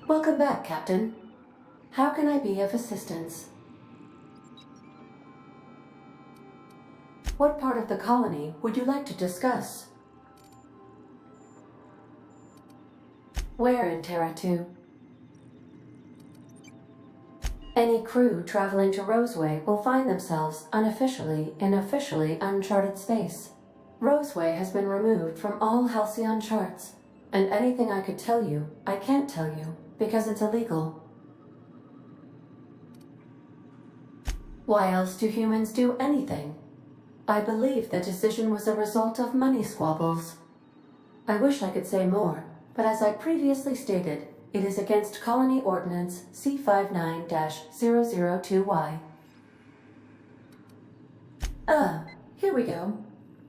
Welcome back, Captain. How can I be of assistance? What part of the colony would you like to discuss? Where in Terra 2? Any crew traveling to Roseway will find themselves unofficially in officially uncharted space. Roseway has been removed from all Halcyon charts, and anything I could tell you, I can't tell you, because it's illegal. Why else do humans do anything? I believe the decision was a result of money squabbles. I wish I could say more, but as I previously stated, it is against Colony Ordinance C59-002Y. Here we go.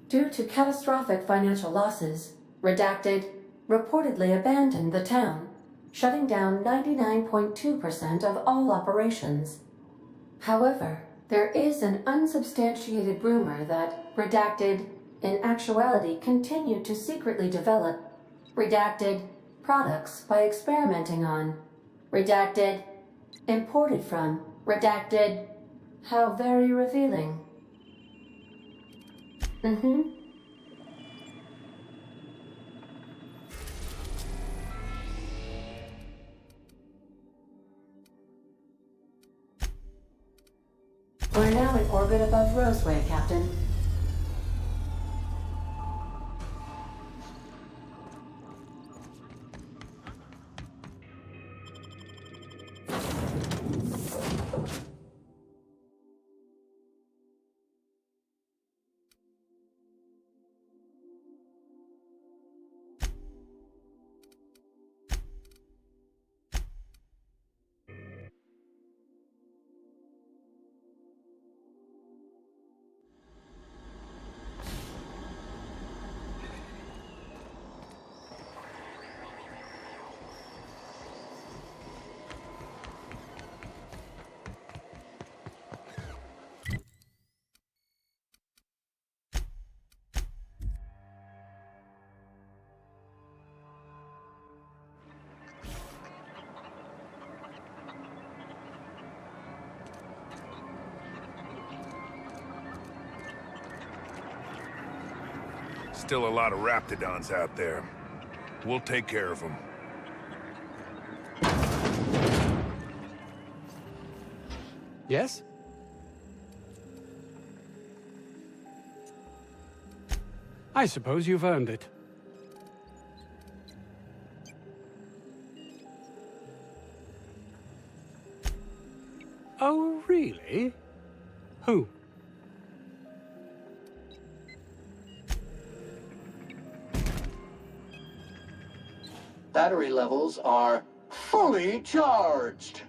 Due to catastrophic financial losses, Redacted reportedly abandoned the town, shutting down 99.2% of all operations. However, there is an unsubstantiated rumor that Redacted, in actuality, continued to secretly develop Redacted products by experimenting on Redacted, imported from Redacted. How very revealing. We're now in orbit above Roseway, Captain. Still a lot of raptidons out there. We'll take care of them. Yes? I suppose you've earned it. Oh, really? Who? Battery levels are fully charged.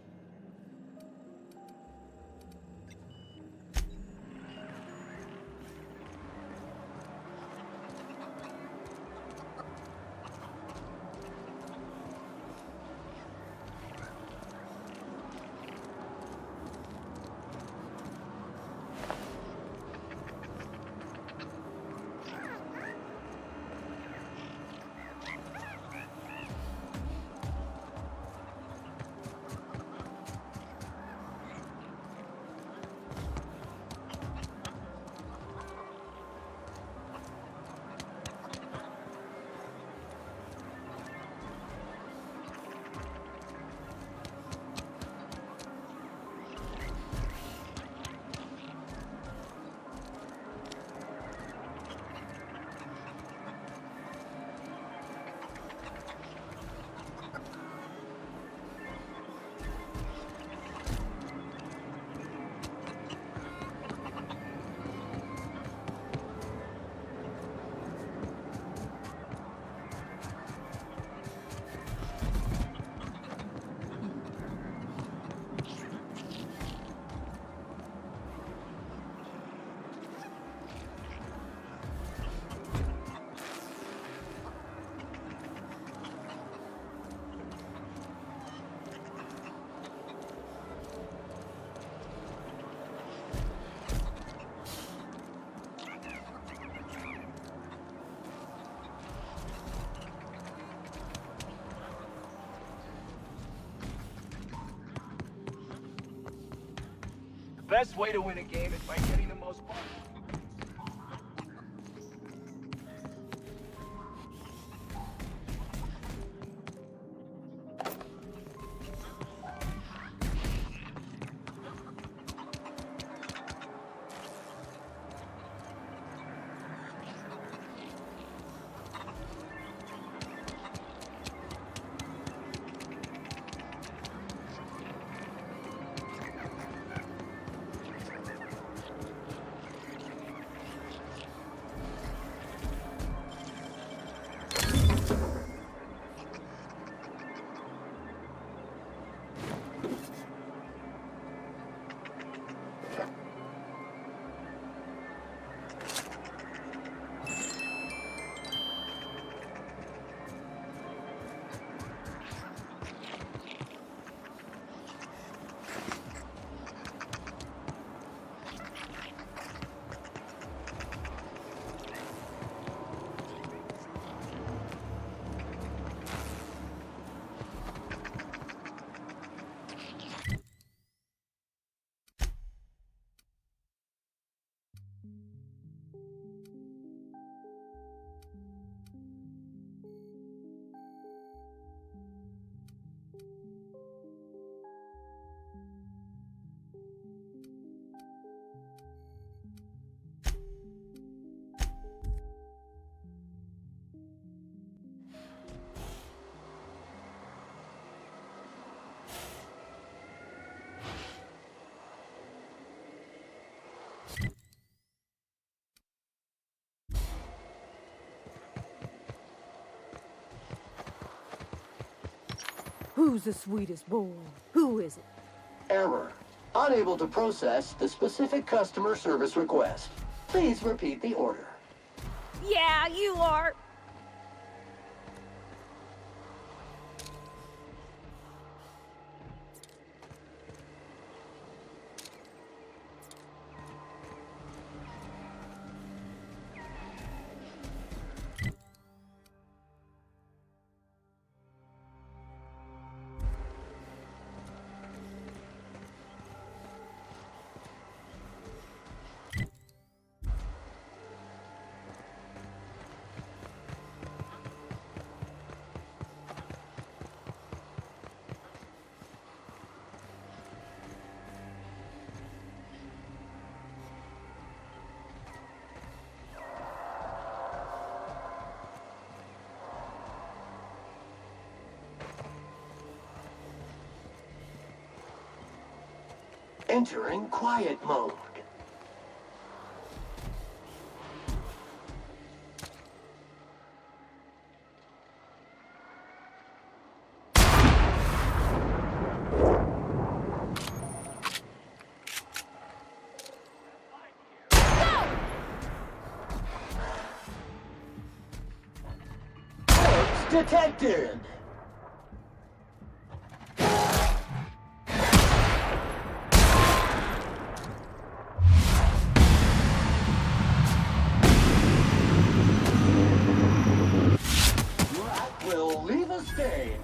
best way to win a game is by getting the most points. Who's the sweetest boy? Who is it? Error. Unable to process the specific customer service request. Please repeat the order. Yeah, you are. Entering quiet mode. Corpse detected. Will leave a stain.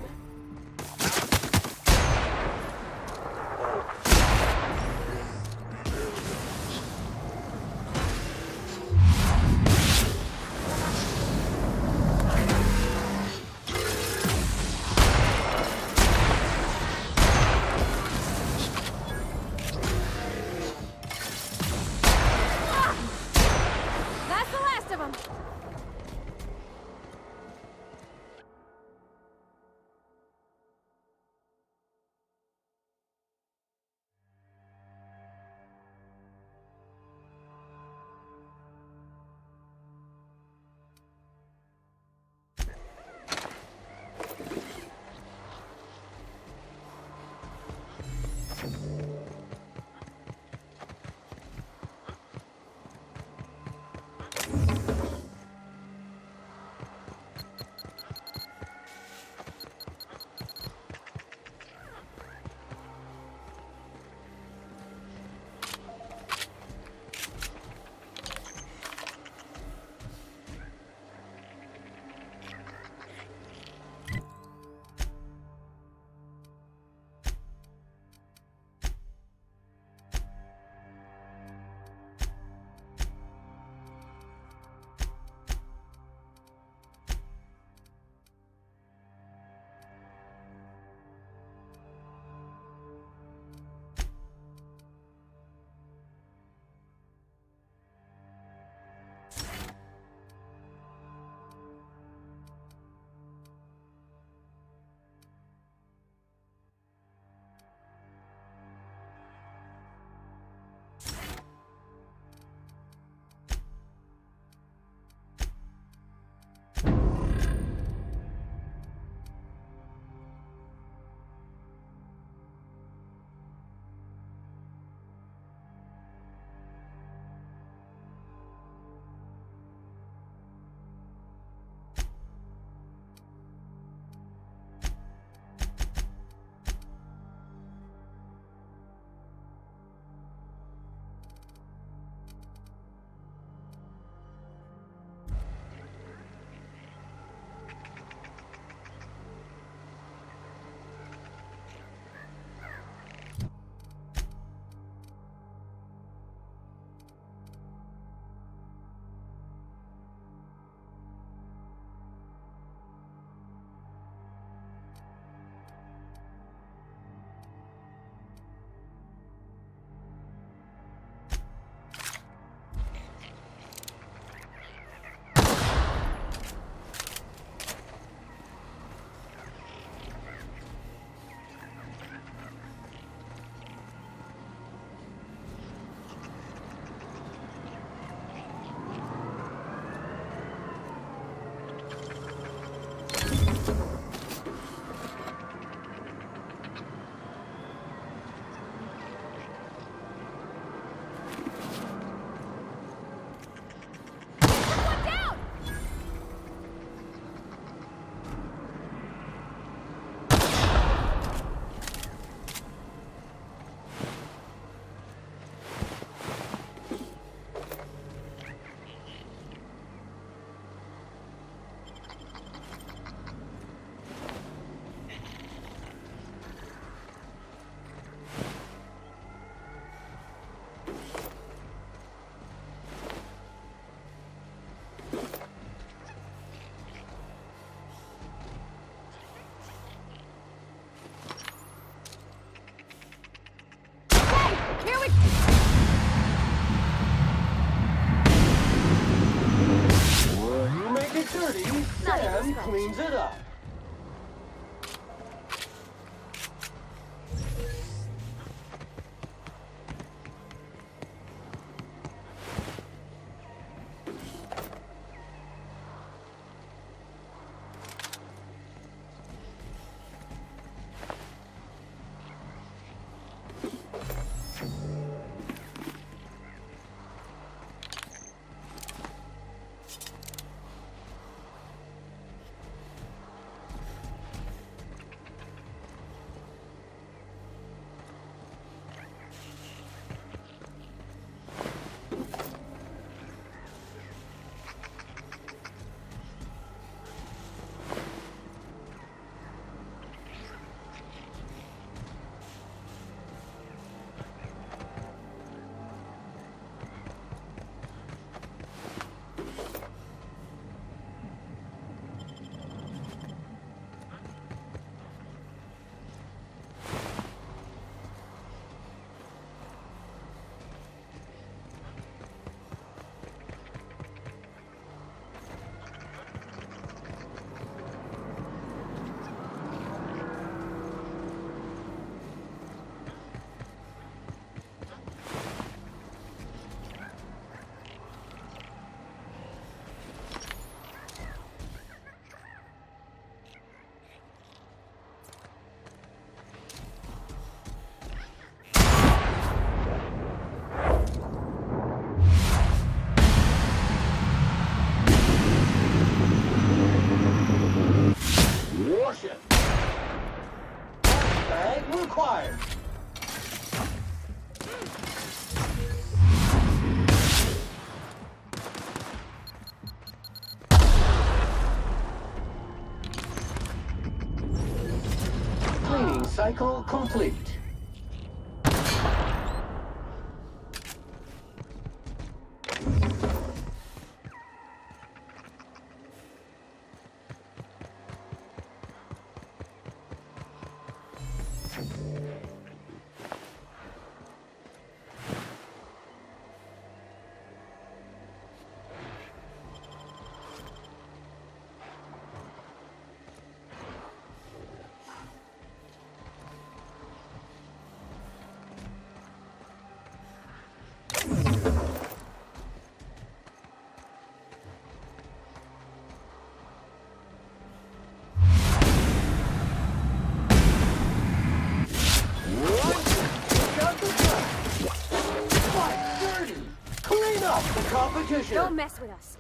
dirty, Not even Sam scratch. cleans it up. Warship. Bag required. Cleaning cycle complete. Competition. Don't mess with us.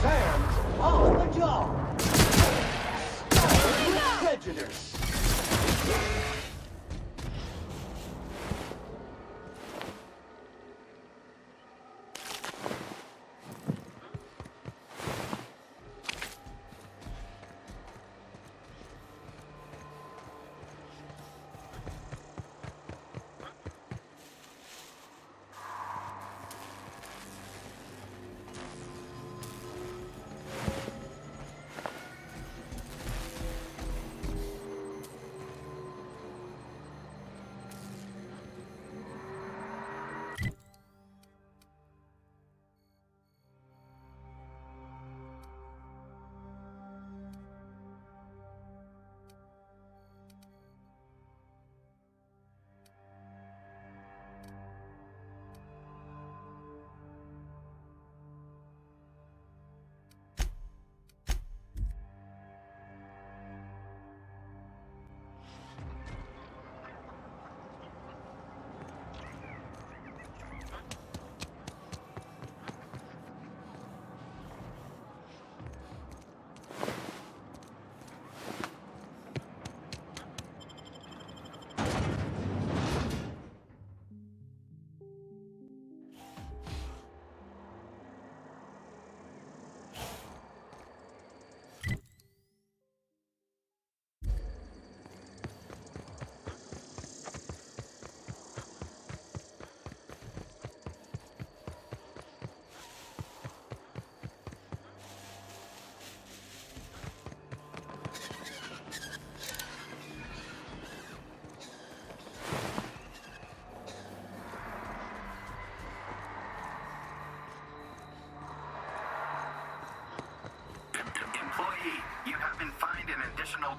Sam's on the job. Prejudice.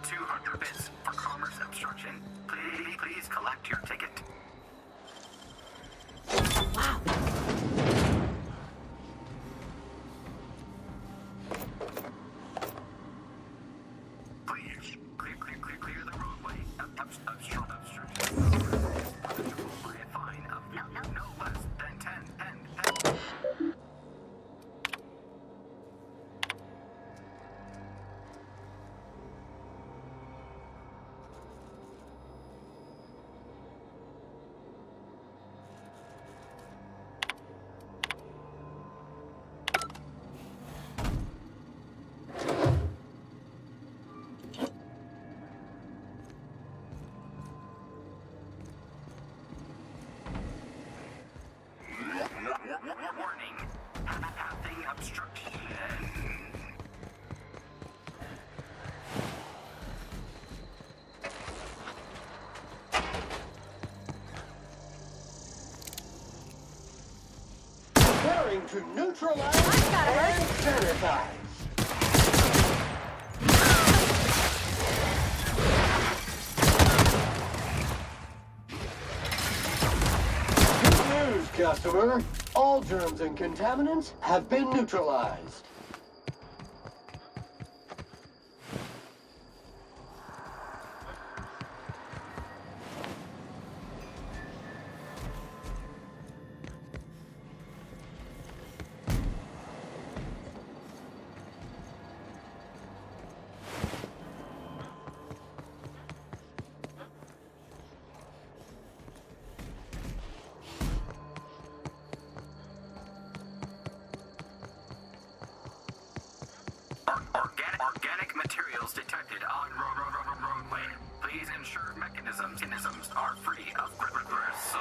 200 bits for commerce obstruction. Please collect your ticket. Please clear the roadway. Obstruction. Punishable by a fine of no less than 10. Warning. Pathing obstruction. Preparing to neutralize and sanitize. Good news, customer. All germs and contaminants have been neutralized. Organic materials detected on roadway. Please ensure mechanisms are free of gristle.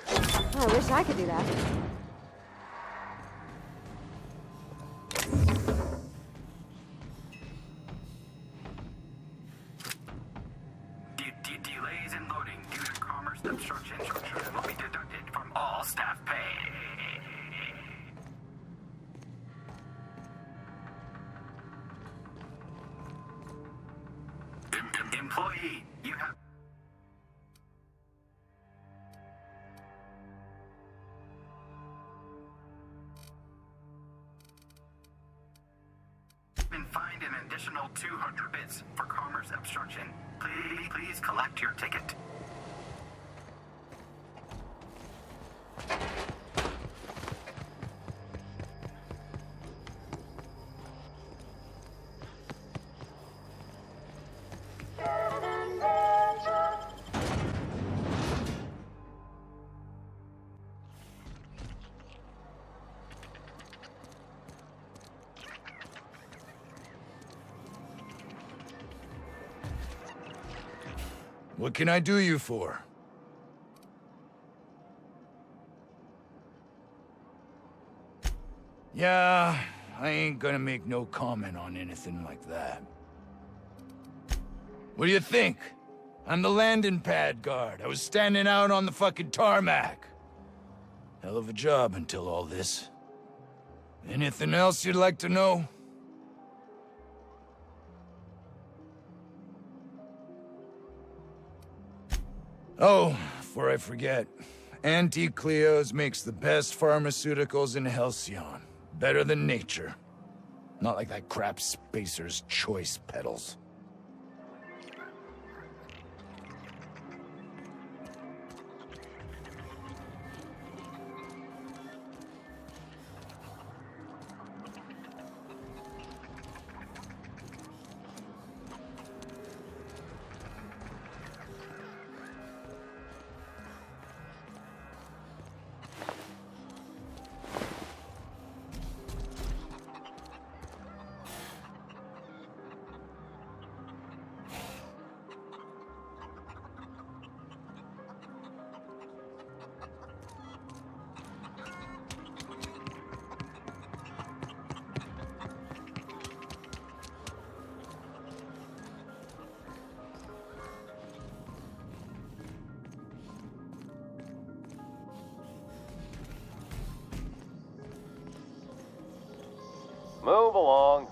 I wish I could do that. Delays in loading due to commerce obstruction will be deducted from all staff pay. Employee, you have been fined an additional 200 bits for commerce obstruction. Please collect your ticket. What can I do you for? Yeah, I ain't gonna make no comment on anything like that. What do you think? I'm the landing pad guard. I was standing out on the fucking tarmac. Hell of a job until all this. Anything else you'd like to know? Oh, before I forget, Auntie Cleo's makes the best pharmaceuticals in Halcyon. Better than nature. Not like that crap Spacer's Choice pedals. Move along.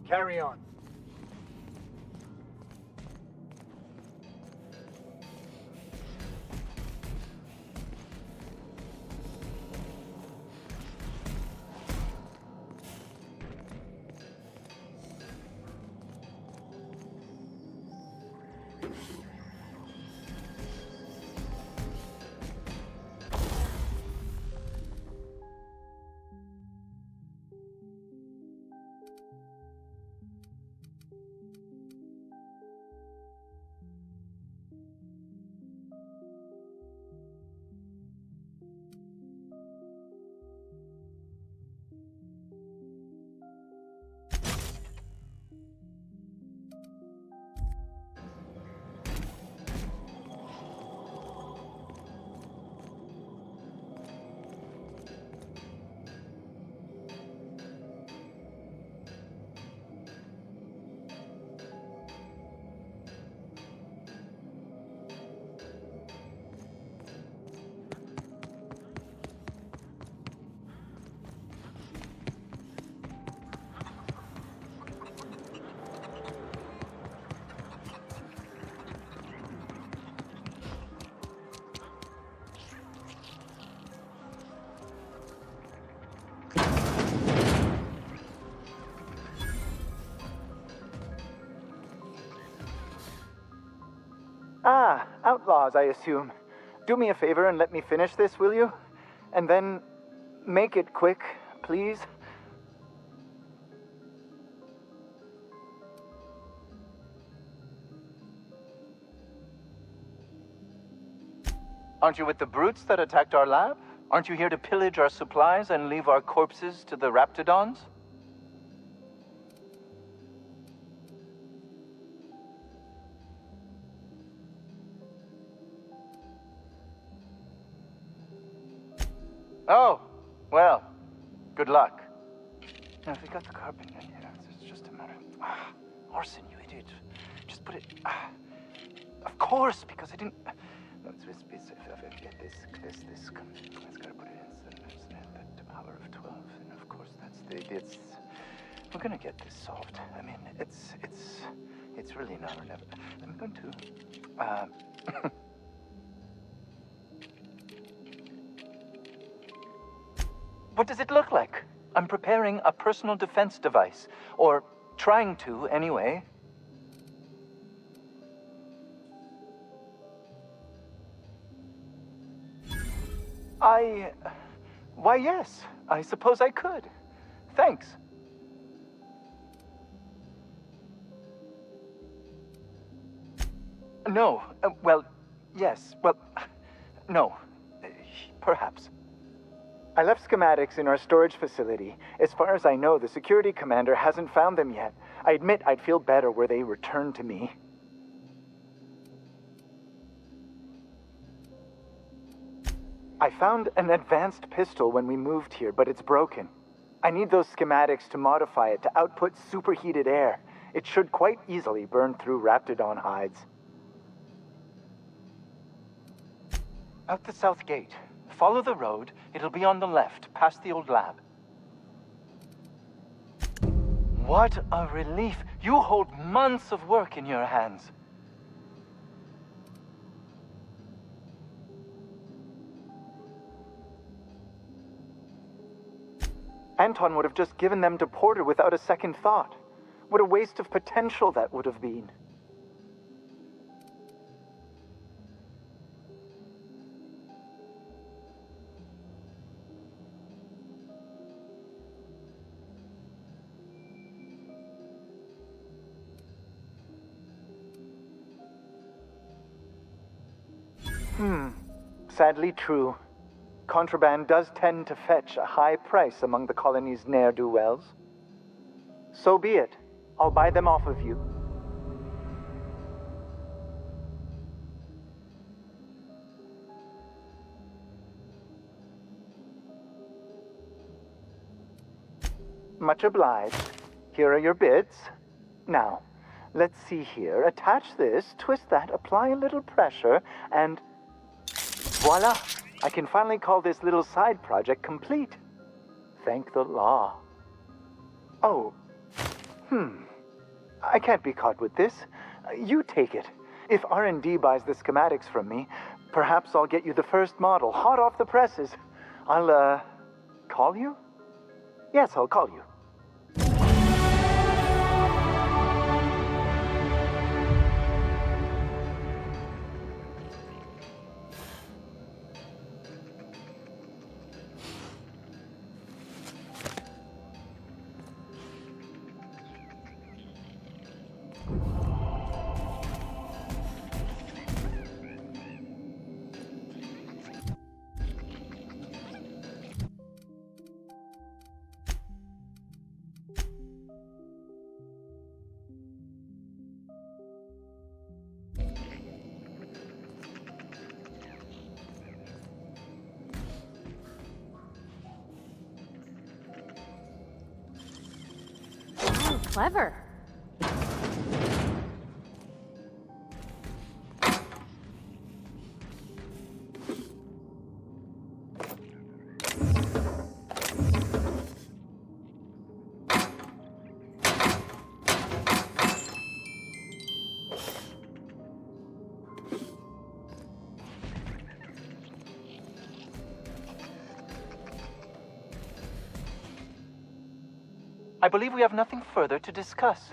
Carry on. Ah, outlaws, I assume. Do me a favor and let me finish this, will you? And then make it quick, please. Aren't you with the brutes that attacked our lab? Aren't you here to pillage our supplies and leave our corpses to the raptidons? Oh, well, good luck. Now, if we got the carpet in here, it's just a matter of... Orson, you idiot. Just put it... of course, because I didn't... No, it's this... It's gotta put it in the power of 12, and of course that's the... We're gonna get this solved. I mean, it's really not or never. I'm going to... What does it look like? I'm preparing a personal defense device. Or trying to, anyway. Why, yes. I suppose I could. Thanks. No. Well, yes. Well, no. Perhaps. I left schematics in our storage facility. As far as I know, the security commander hasn't found them yet. I admit I'd feel better were they returned to me. I found an advanced pistol when we moved here, but it's broken. I need those schematics to modify it to output superheated air. It should quite easily burn through raptidon hides. Out the south gate. Follow the road. It'll be on the left, past the old lab. What a relief. You hold months of work in your hands. Anton would have just given them to Porter without a second thought. What a waste of potential that would have been. Sadly true. Contraband does tend to fetch a high price among the colony's ne'er-do-wells. So be it. I'll buy them off of you. Much obliged. Here are your bits. Now, let's see here. Attach this, twist that, apply a little pressure, and... voila! I can finally call this little side project complete. Thank the law. Oh, I can't be caught with this. You take it. If R&D buys the schematics from me, perhaps I'll get you the first model, hot off the presses. I'll, call you? Yes, I'll call you. Oh, clever. I believe we have nothing further to discuss.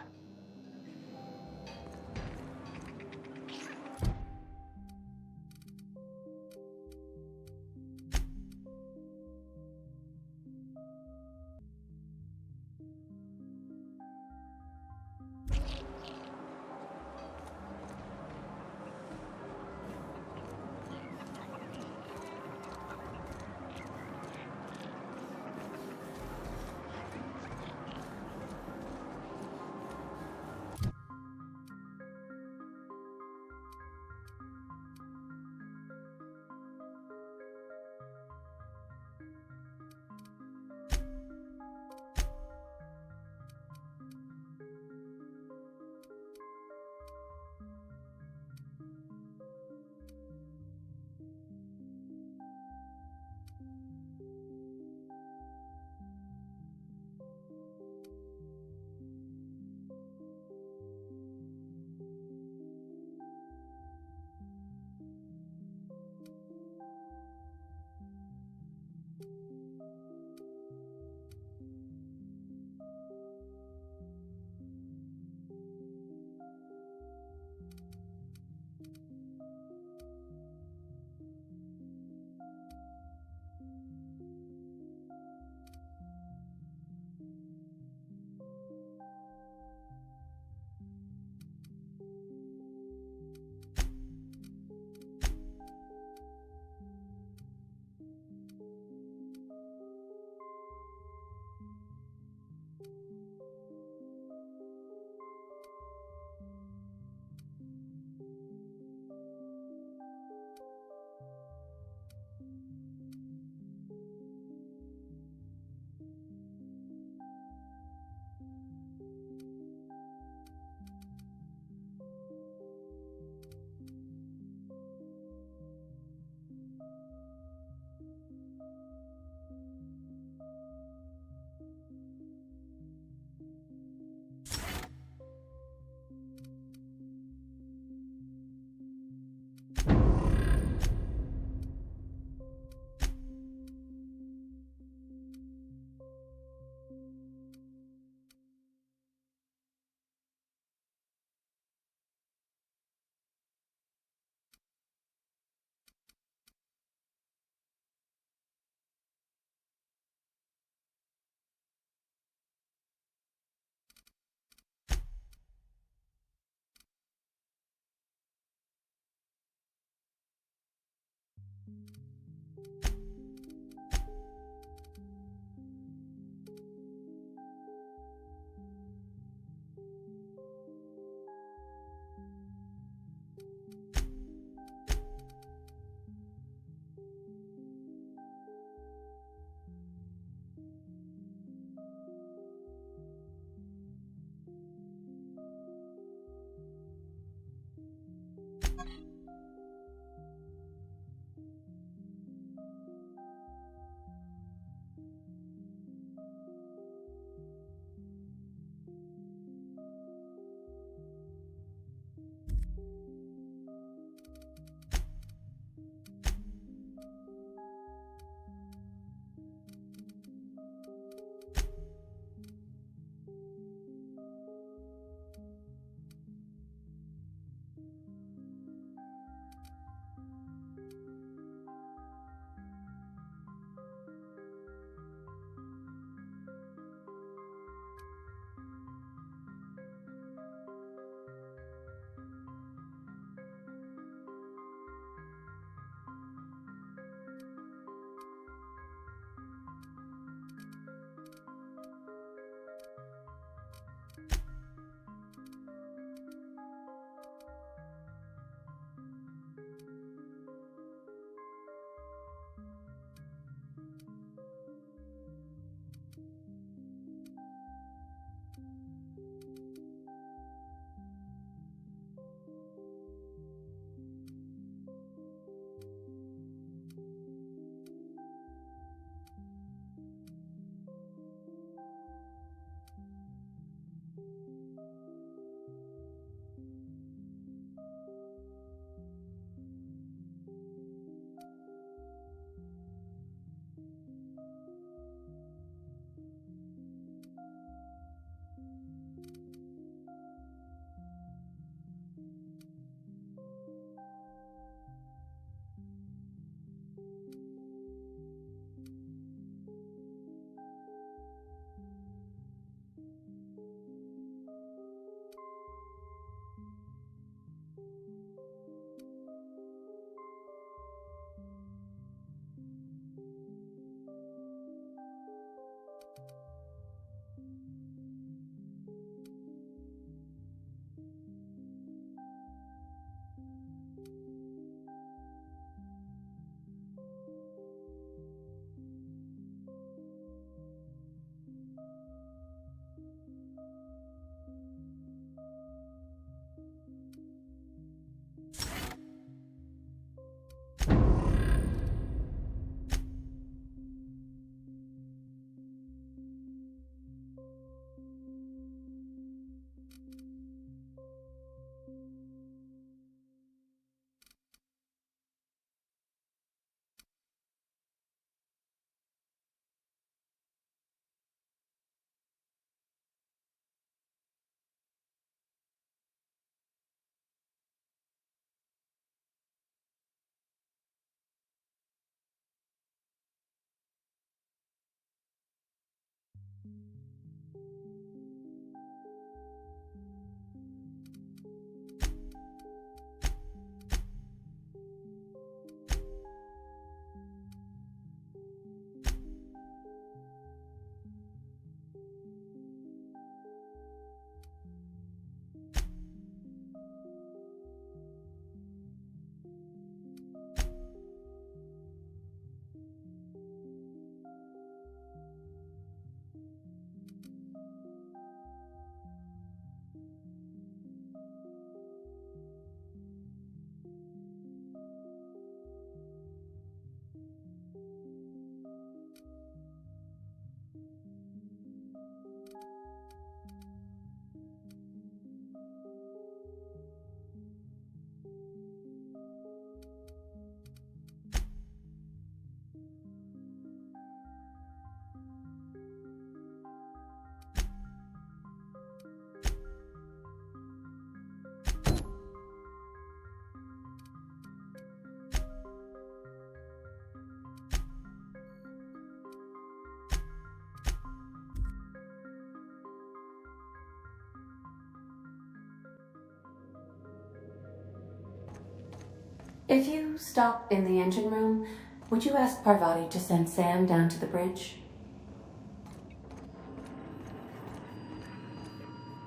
If you stop in the engine room, would you ask Parvati to send Sam down to the bridge?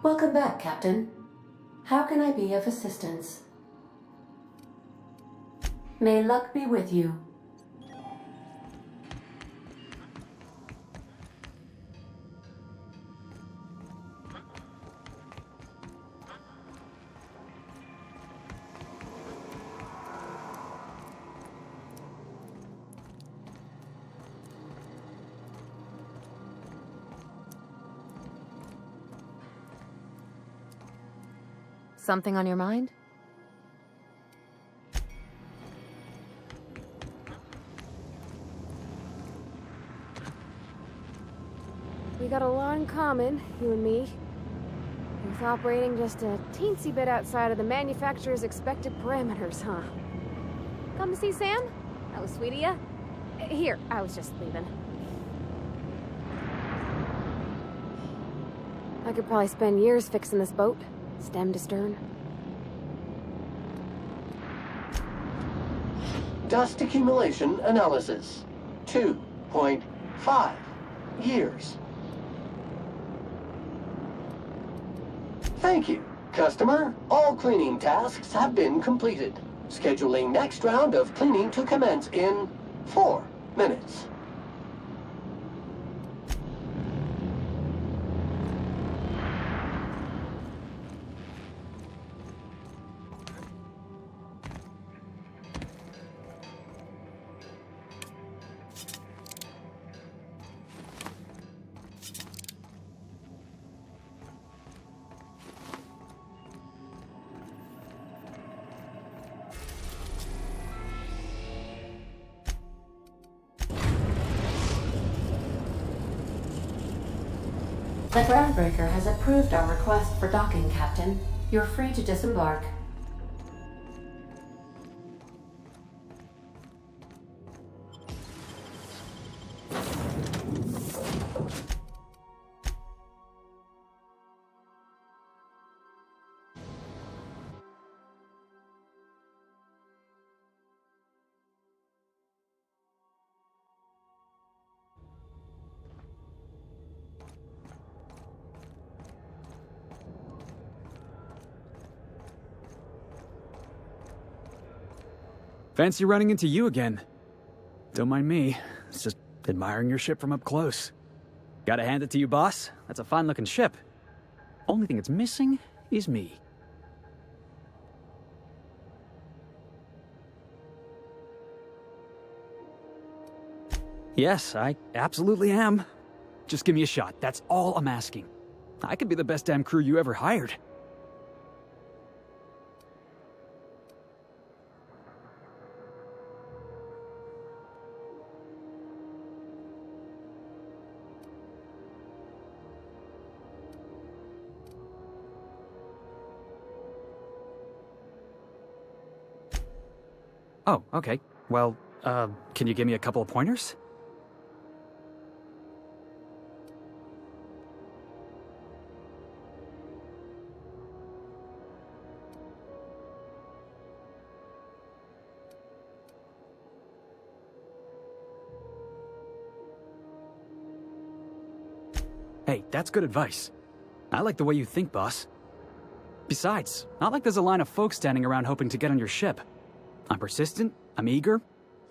Welcome back, Captain. How can I be of assistance? May luck be with you. Something on your mind? We got a lot in common, you and me. With operating just a teensy bit outside of the manufacturer's expected parameters, huh? Come to see Sam? That was sweet of ya. Here, I was just leaving. I could probably spend years fixing this boat, stem to stern. Dust accumulation analysis. 2.5 years. Thank you, customer. All cleaning tasks have been completed. Scheduling next round of cleaning to commence in 4 minutes. The groundbreaker has approved our request for docking, Captain. You're free to disembark. Fancy running into you again. Don't mind me. It's just admiring your ship from up close. Gotta hand it to you, boss. That's a fine-looking ship. Only thing it's missing is me. Yes, I absolutely am. Just give me a shot. That's all I'm asking. I could be the best damn crew you ever hired. Oh, okay. Well, can you give me a couple of pointers? Hey, that's good advice. I like the way you think, boss. Besides, not like there's a line of folks standing around hoping to get on your ship. I'm persistent, I'm eager,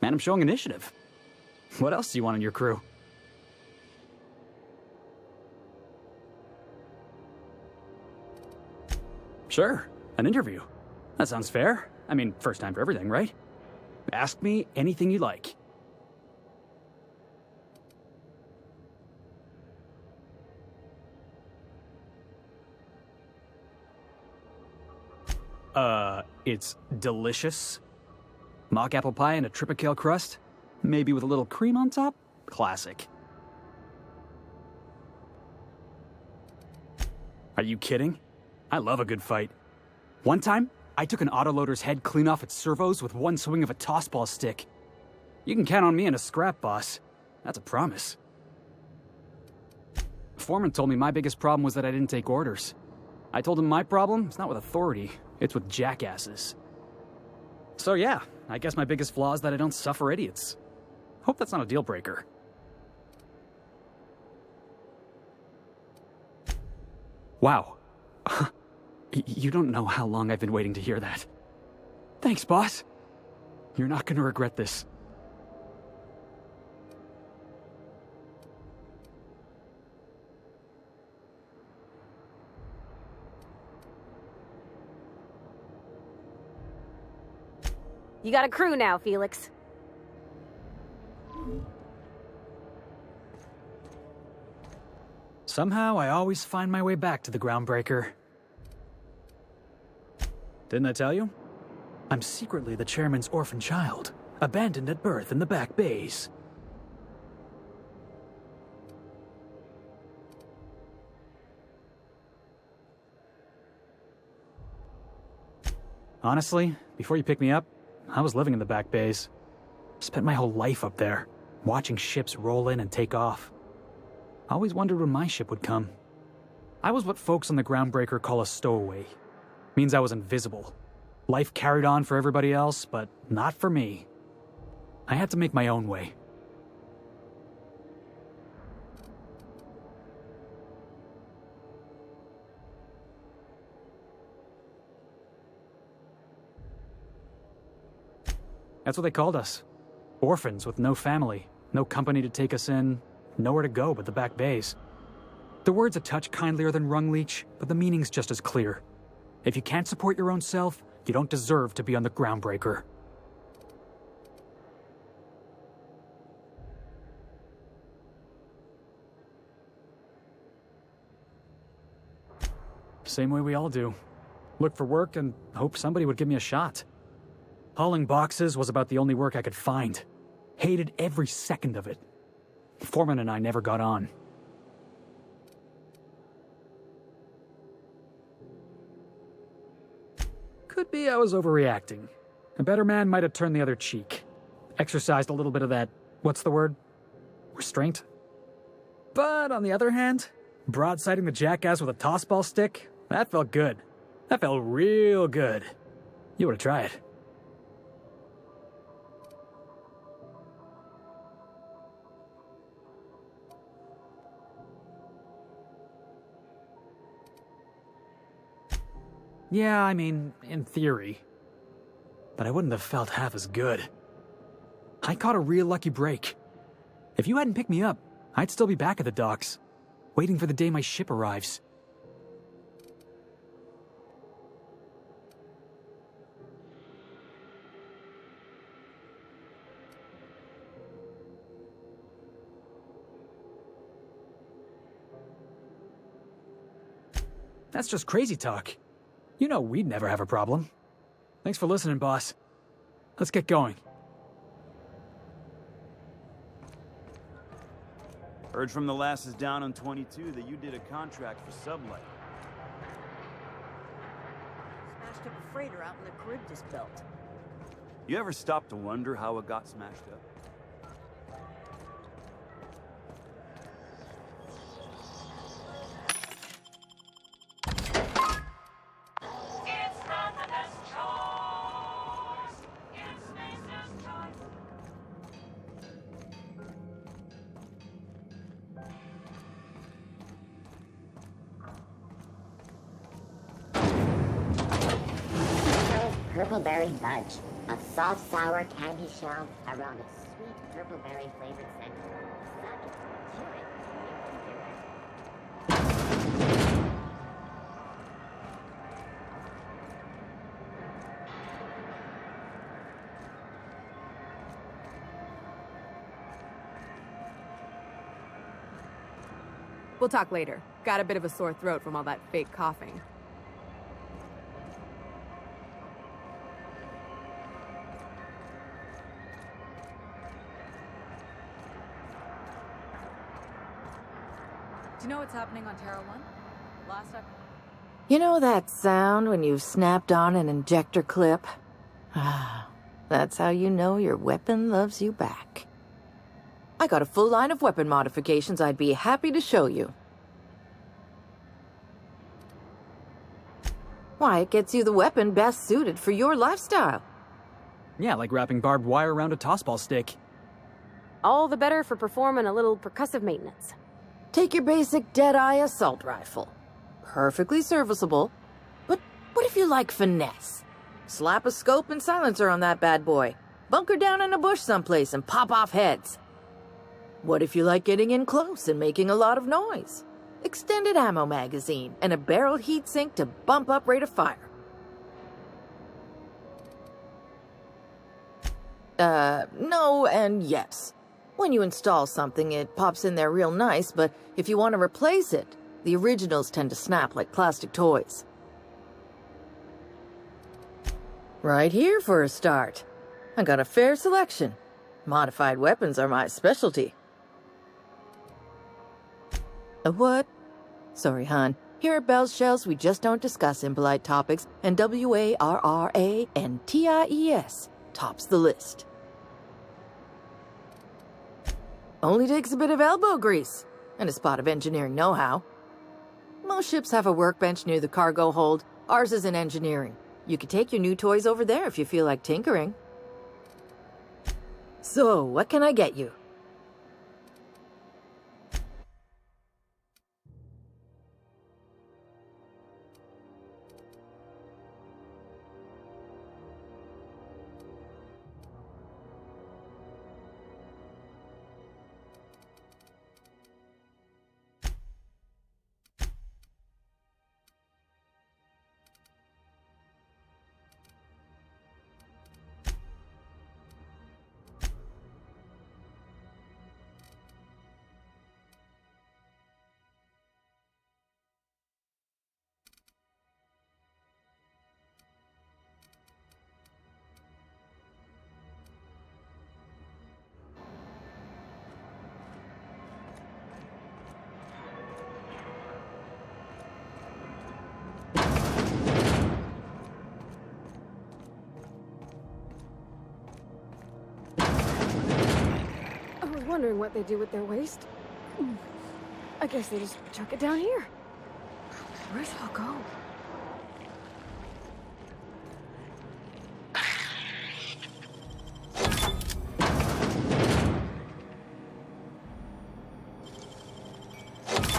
and I'm showing initiative. What else do you want in your crew? Sure, an interview. That sounds fair. I mean, first time for everything, right? Ask me anything you like. It's delicious. Mock apple pie and a tripicale crust? Maybe with a little cream on top? Classic. Are you kidding? I love a good fight. One time, I took an autoloader's head clean off its servos with one swing of a tossball stick. You can count on me in a scrap, boss. That's a promise. Foreman told me my biggest problem was that I didn't take orders. I told him my problem is not with authority, it's with jackasses. So yeah, I guess my biggest flaw is that I don't suffer idiots. Hope that's not a deal breaker. Wow. You don't know how long I've been waiting to hear that. Thanks, boss. You're not gonna regret this. You got a crew now, Felix. Somehow, I always find my way back to the Groundbreaker. Didn't I tell you? I'm secretly the chairman's orphan child, abandoned at birth in the back bays. Honestly, before you picked me up, I was living in the back bays. Spent my whole life up there, watching ships roll in and take off. I always wondered when my ship would come. I was what folks on the Groundbreaker call a stowaway. Means I was invisible. Life carried on for everybody else, but not for me. I had to make my own way. That's what they called us. Orphans with no family, no company to take us in, nowhere to go but the back bays. The word's a touch kindlier than rung leech, but the meaning's just as clear. If you can't support your own self, you don't deserve to be on the Groundbreaker. Same way we all do. Look for work and hope somebody would give me a shot. Hauling boxes was about the only work I could find. Hated every second of it. Foreman and I never got on. Could be I was overreacting. A better man might have turned the other cheek. Exercised a little bit of that, what's the word? Restraint? But on the other hand, broadsiding the jackass with a tossball stick, that felt good. That felt real good. You ought to try it. Yeah, I mean, in theory. But I wouldn't have felt half as good. I caught a real lucky break. If you hadn't picked me up, I'd still be back at the docks, waiting for the day my ship arrives. That's just crazy talk. You know we'd never have a problem. Thanks for listening, boss. Let's get going. Heard from the lasses down on 22 that you did a contract for sublight. Smashed up a freighter out in the Charybdis belt. You ever stop to wonder how it got smashed up? Purpleberry fudge, a soft, sour candy shell around a sweet purpleberry flavored center. We'll talk later. Got a bit of a sore throat from all that fake coughing. Do you know what's happening on Terra 1? Last up. You know that sound when you've snapped on an injector clip? Ah, that's how you know your weapon loves you back. I got a full line of weapon modifications I'd be happy to show you. Why, it gets you the weapon best suited for your lifestyle. Yeah, like wrapping barbed wire around a tossball stick. All the better for performing a little percussive maintenance. Take your basic Deadeye assault rifle. Perfectly serviceable. But what if you like finesse? Slap a scope and silencer on that bad boy. Bunker down in a bush someplace and pop off heads. What if you like getting in close and making a lot of noise? Extended ammo magazine and a barrel heatsink to bump up rate of fire. No and yes. When you install something, it pops in there real nice, but if you want to replace it, the originals tend to snap like plastic toys. Right here for a start. I got a fair selection. Modified weapons are my specialty. A what? Sorry, hon. Here at Bell's Shells, we just don't discuss impolite topics, and WARRANTIES tops the list. Only takes a bit of elbow grease and a spot of engineering know-how. Most ships have a workbench near the cargo hold. Ours is in engineering. You could take your new toys over there if you feel like tinkering. So, what can I get you? Wondering what they do with their waste. I guess they just chuck it down here. Where's it all go?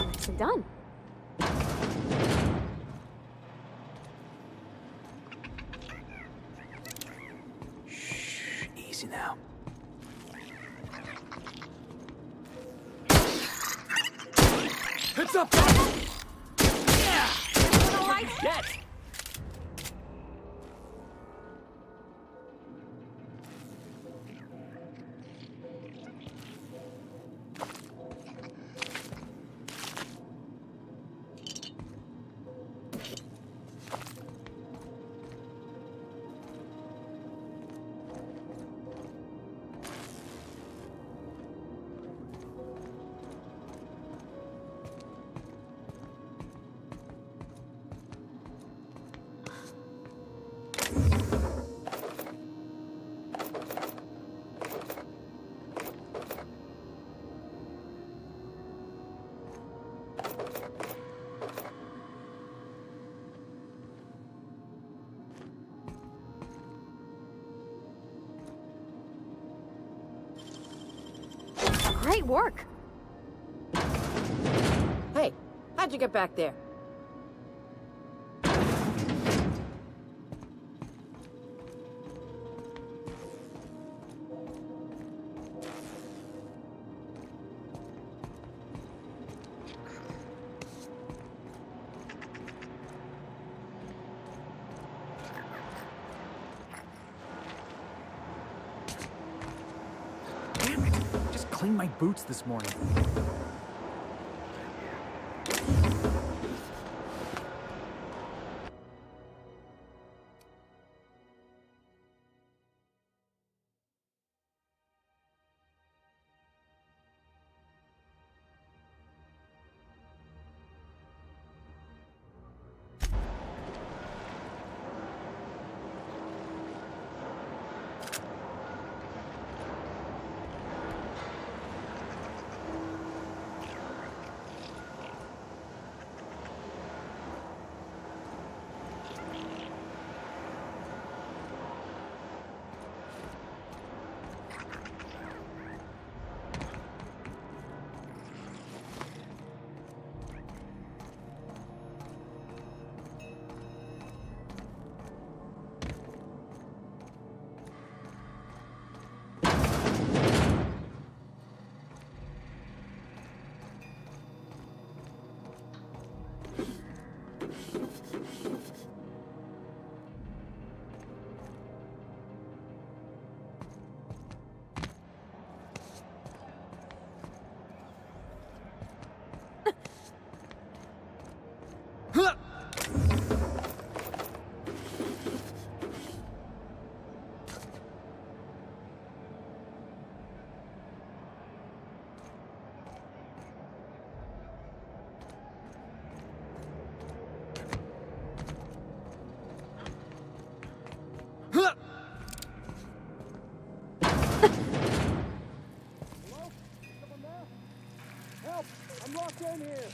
Nicely done. Shh, easy now. It's up! Yeah! Get! Great work! Hey, how'd you get back there? Cleaned my boots this morning. Help! I'm locked in here.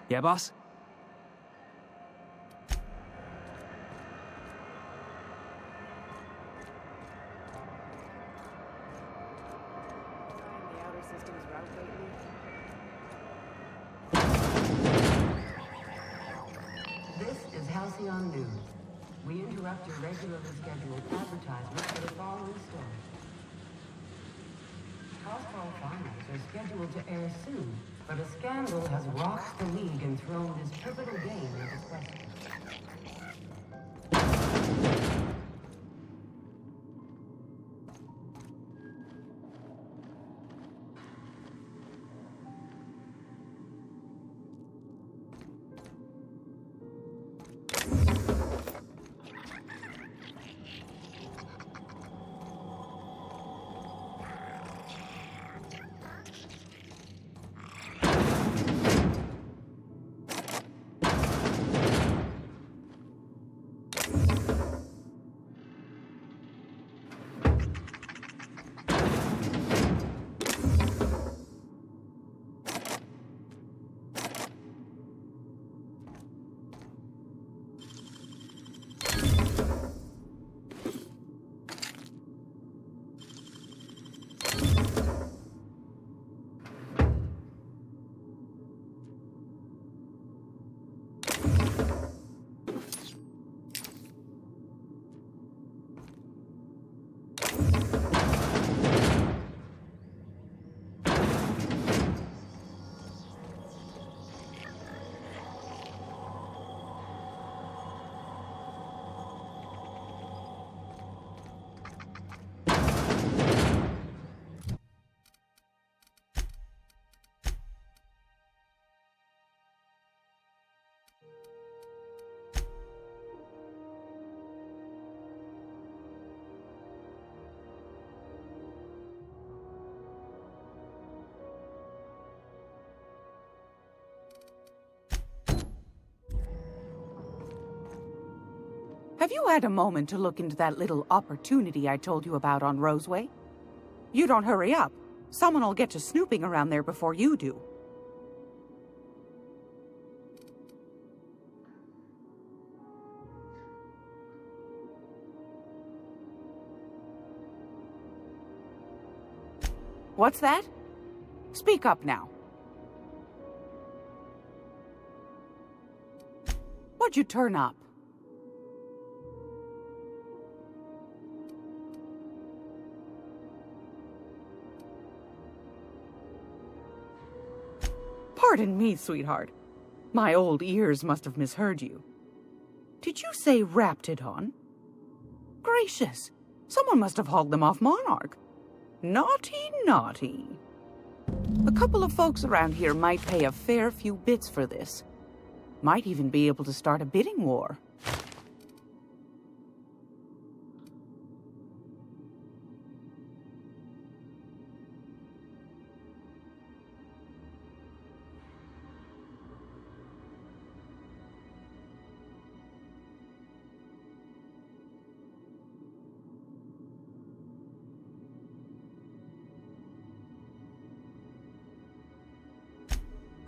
Yeah, boss? The outer system's route lately. This is Halcyon News. We interrupt your regularly scheduled advertisement for the following story. Crossfall finals are scheduled to air soon, but a scandal has rocked the league and thrown this pivotal game into question. Have you had a moment to look into that little opportunity I told you about on Roseway? You don't hurry up. Someone will get to snooping around there before you do. What's that? Speak up now. What'd you turn up? Pardon me, sweetheart. My old ears must have misheard you. Did you say Raptidon? Gracious, someone must have hauled them off Monarch. Naughty, naughty. A couple of folks around here might pay a fair few bits for this. Might even be able to start a bidding war.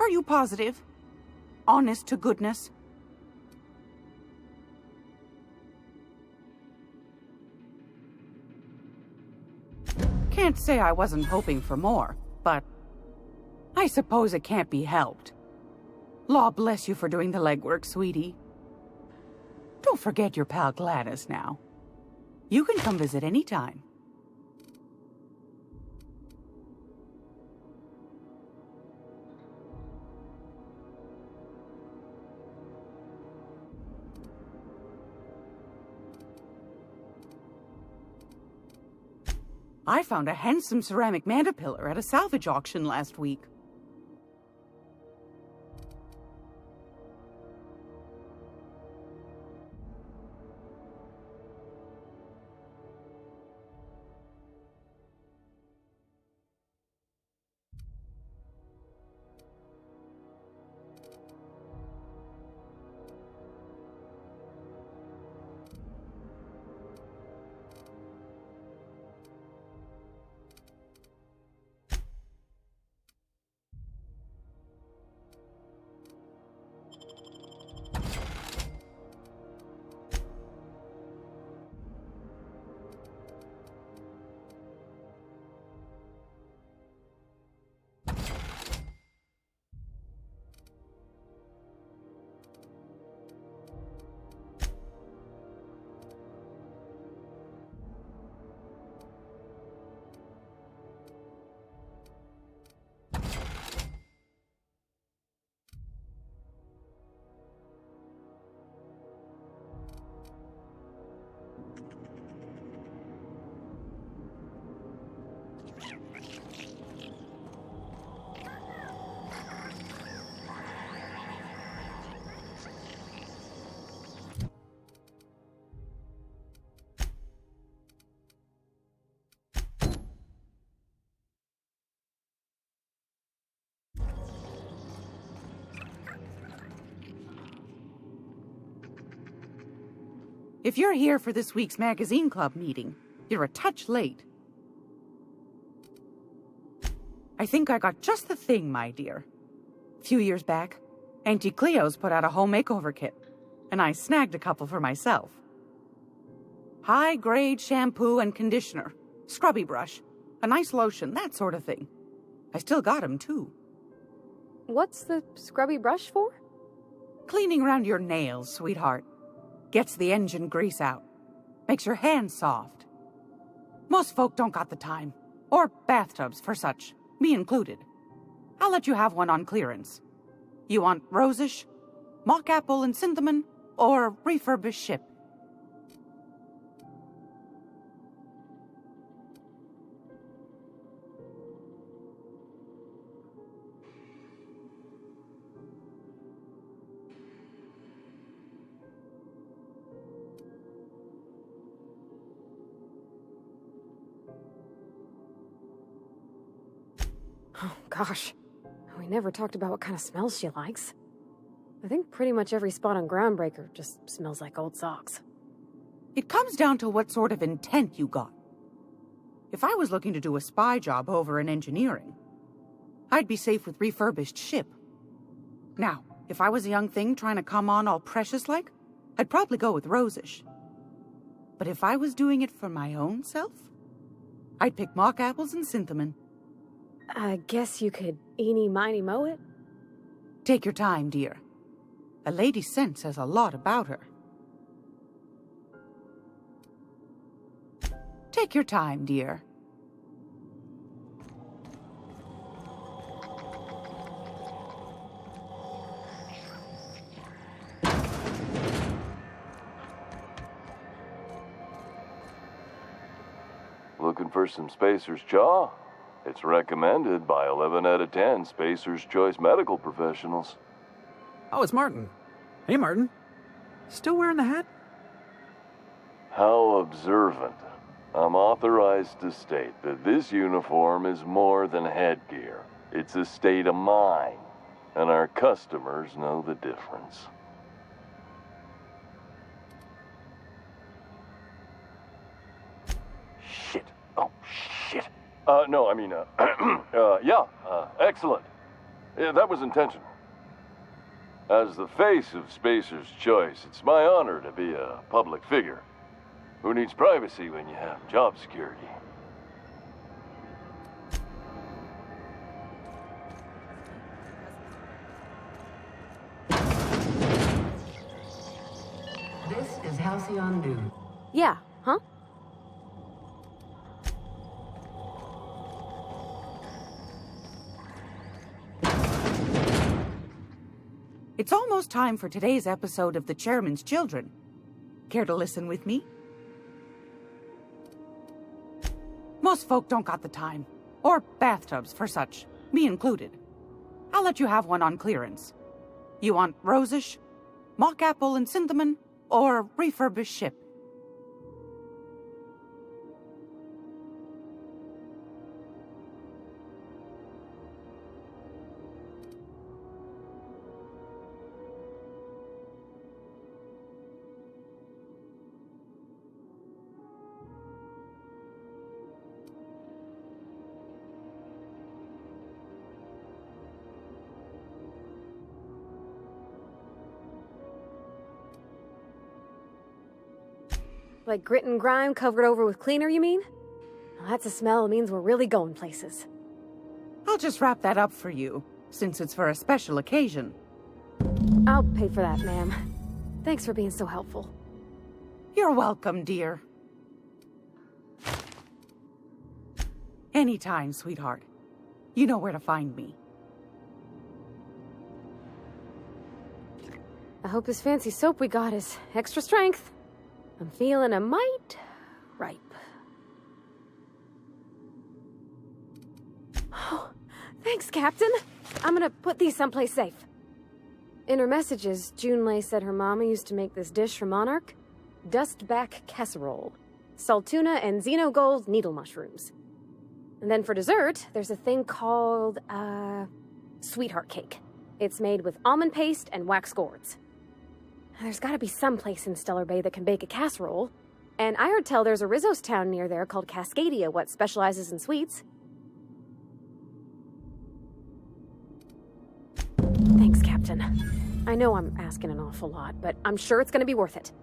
Are you positive? Honest to goodness? Can't say I wasn't hoping for more, but I suppose it can't be helped. Law bless you for doing the legwork, sweetie. Don't forget your pal Gladys now. You can come visit anytime. I found a handsome ceramic mandapillar at a salvage auction last week. If you're here for this week's magazine club meeting, you're a touch late. I think I got just the thing, my dear. A few years back, Auntie Cleo's put out a home makeover kit, and I snagged a couple for myself. High-grade shampoo and conditioner, scrubby brush, a nice lotion, that sort of thing. I still got 'em, too. What's the scrubby brush for? Cleaning around your nails, sweetheart. Gets the engine grease out. Makes your hands soft. Most folk don't got the time. Or bathtubs for such, me included. I'll let you have one on clearance. You want rosish, mock apple and cinnamon, or refurbished ship? Oh, gosh. We never talked about what kind of smells she likes. I think pretty much every spot on Groundbreaker just smells like old socks. It comes down to what sort of intent you got. If I was looking to do a spy job over in engineering, I'd be safe with refurbished ship. Now, if I was a young thing trying to come on all precious-like, I'd probably go with Rosish. But if I was doing it for my own self, I'd pick mock apples and cinnamon. I guess you could eeny-miny mow it? Take your time, dear. A lady's scent says a lot about her. Take your time, dear. Looking for some Spacer's Jaw? It's recommended by 11 out of 10 Spacer's Choice medical professionals. Oh, it's Martin. Hey, Martin. Still wearing the hat? How observant. I'm authorized to state that this uniform is more than headgear. It's a state of mind, and our customers know the difference. Shit. Oh, shit. No, I mean, excellent. Yeah, that was intentional. As the face of Spacer's Choice, it's my honor to be a public figure. Who needs privacy when you have job security? This is Halcyon News. Yeah, huh? It's almost time for today's episode of The Chairman's Children. Care to listen with me? Most folk don't got the time. Or bathtubs for such, me included. I'll let you have one on clearance. You want Rosish, mock apple and cinnamon, or refurbished ship? Like grit and grime covered over with cleaner, you mean? Well, that's a smell that means we're really going places. I'll just wrap that up for you, since it's for a special occasion. I'll pay for that, ma'am. Thanks for being so helpful. You're welcome, dear. Anytime, sweetheart. You know where to find me. I hope this fancy soap we got is extra strength. I'm feeling a mite ripe. Oh, thanks, Captain. I'm gonna put these someplace safe. In her messages, Junlei said her mama used to make this dish for Monarch. Dustback casserole. Salt tuna and xenogold needle mushrooms. And then for dessert, there's a thing called, sweetheart cake. It's made with almond paste and wax gourds. There's gotta be some place in Stellar Bay that can bake a casserole. And I heard tell there's a Rizzo's town near there called Cascadia what specializes in sweets. Thanks, Captain. I know I'm asking an awful lot, but I'm sure it's gonna be worth it.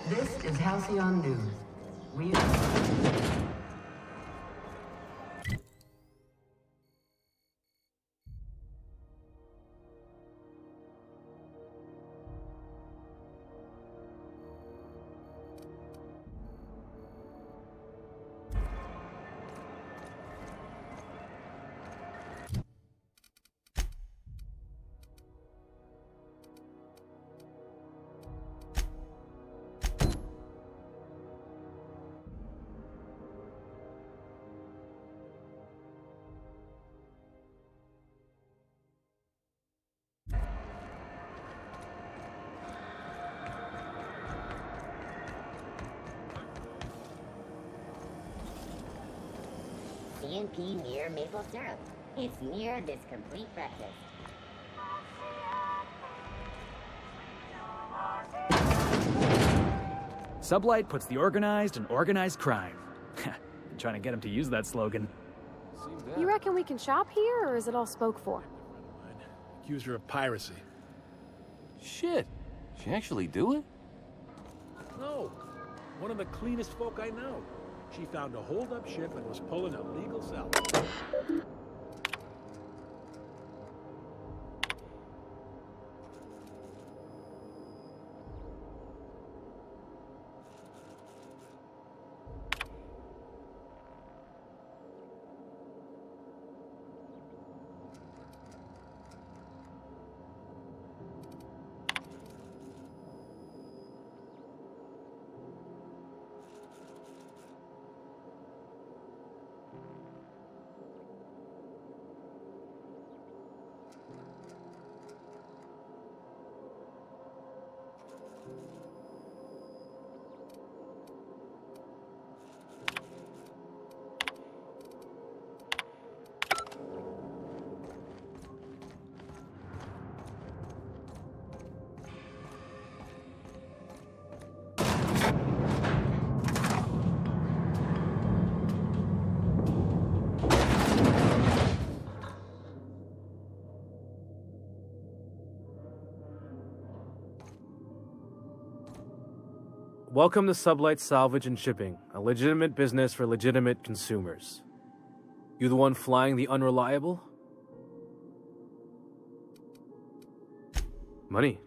This is Halcyon News. We CNP Mere Maple Syrup. It's near this complete breakfast. Sublight puts the organized in organized crime. Been trying to get him to use that slogan. You reckon we can shop here, or is it all spoke for? Accused her of piracy. Shit. She actually do it? No. One of the cleanest folk I know. She found a hold-up ship and was pulling a legal salvage. Welcome to Sublight Salvage and Shipping, a legitimate business for legitimate consumers. You the one flying the unreliable? Money.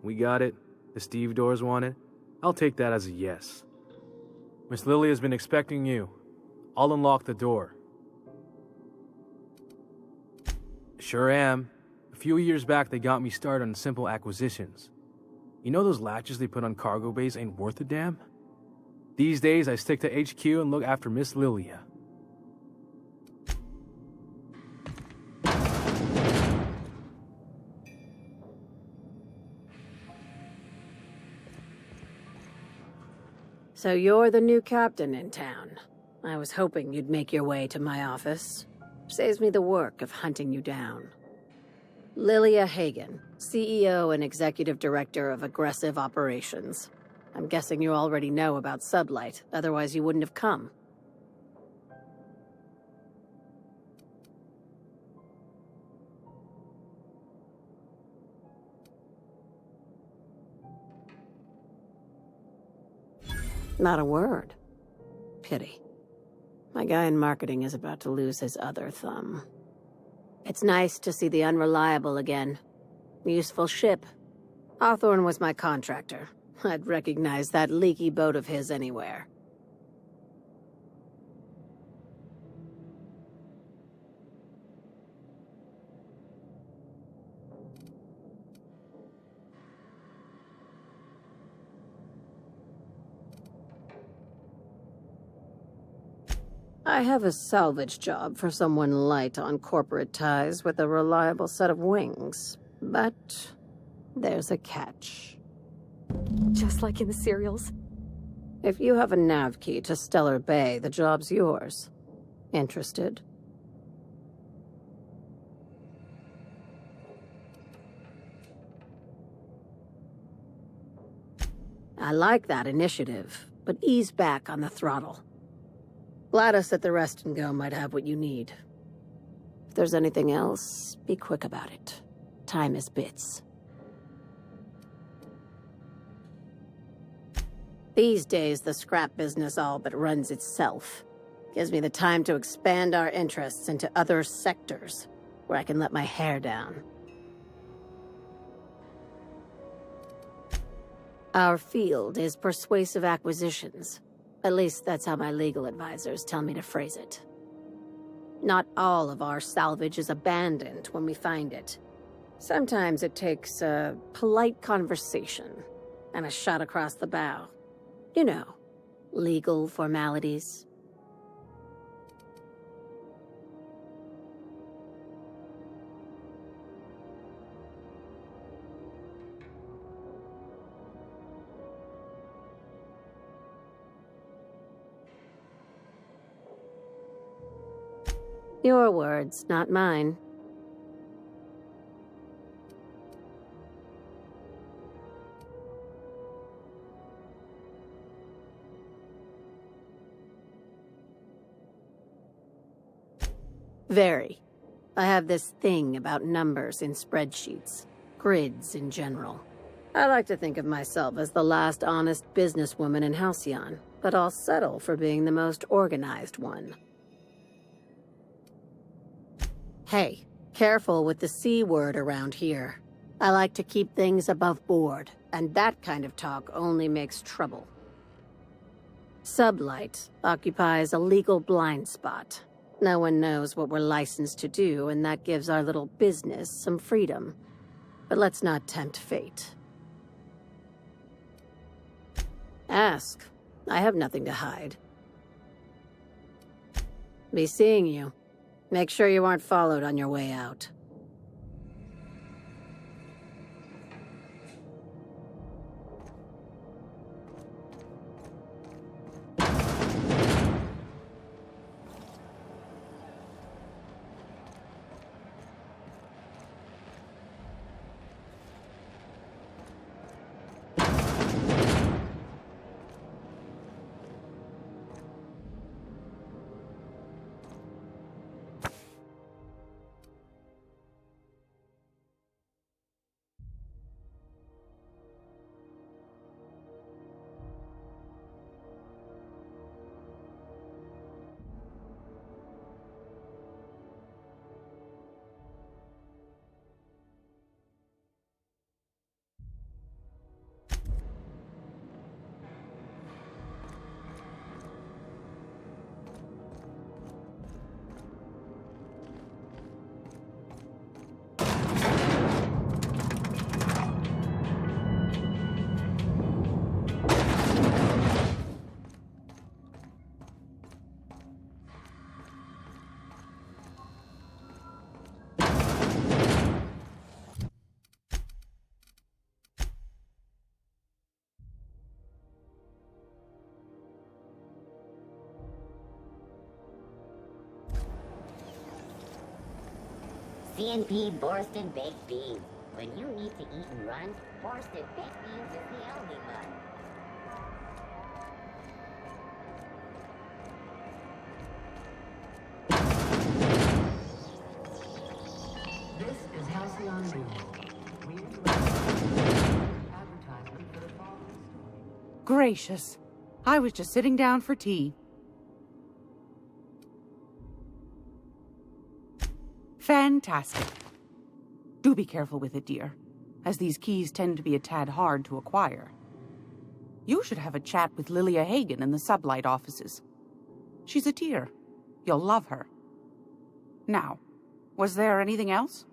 We got it. The stevedores want it. I'll take that as a yes. Miss Lily has been expecting you. I'll unlock the door. Sure am. A few years back they got me started on simple acquisitions. You know those latches they put on cargo bays ain't worth a damn? These days, I stick to HQ and look after Miss Lilia. So you're the new captain in town. I was hoping you'd make your way to my office. Saves me the work of hunting you down. Lilia Hagen, CEO and Executive Director of Aggressive Operations. I'm guessing you already know about Sublight, otherwise you wouldn't have come. Not a word. Pity. My guy in marketing is about to lose his other thumb. It's nice to see the Unreliable again. Useful ship. Hawthorne was my contractor. I'd recognize that leaky boat of his anywhere. I have a salvage job for someone light on corporate ties with a reliable set of wings. But there's a catch. Just like in the serials? If you have a nav key to Stellar Bay, the job's yours. Interested? I like that initiative, but ease back on the throttle. Gladys at the Rest and Go might have what you need. If there's anything else, be quick about it. Time is bits. These days, the scrap business all but runs itself. Gives me the time to expand our interests into other sectors, where I can let my hair down. Our field is persuasive acquisitions. At least that's how my legal advisors tell me to phrase it. Not all of our salvage is abandoned when we find it. Sometimes it takes a polite conversation and a shot across the bow. You know, legal formalities. Your words, not mine. Very. I have this thing about numbers in spreadsheets, grids in general. I like to think of myself as the last honest businesswoman in Halcyon, but I'll settle for being the most organized one. Hey, careful with the C word around here. I like to keep things above board, and that kind of talk only makes trouble. Sublight occupies a legal blind spot. No one knows what we're licensed to do, and that gives our little business some freedom. But let's not tempt fate. Ask. I have nothing to hide. Be seeing you. Make sure you aren't followed on your way out. C&P Borsted Baked Beans. When you need to eat and run, Borsted Baked Beans is the only one. This is Halcyon News. We advertisement for the following story. Gracious. I was just sitting down for tea. Fantastic. Do be careful with it, dear, as these keys tend to be a tad hard to acquire. You should have a chat with Lilia Hagen in the Sublight offices. She's a dear. You'll love her. Now, was there anything else?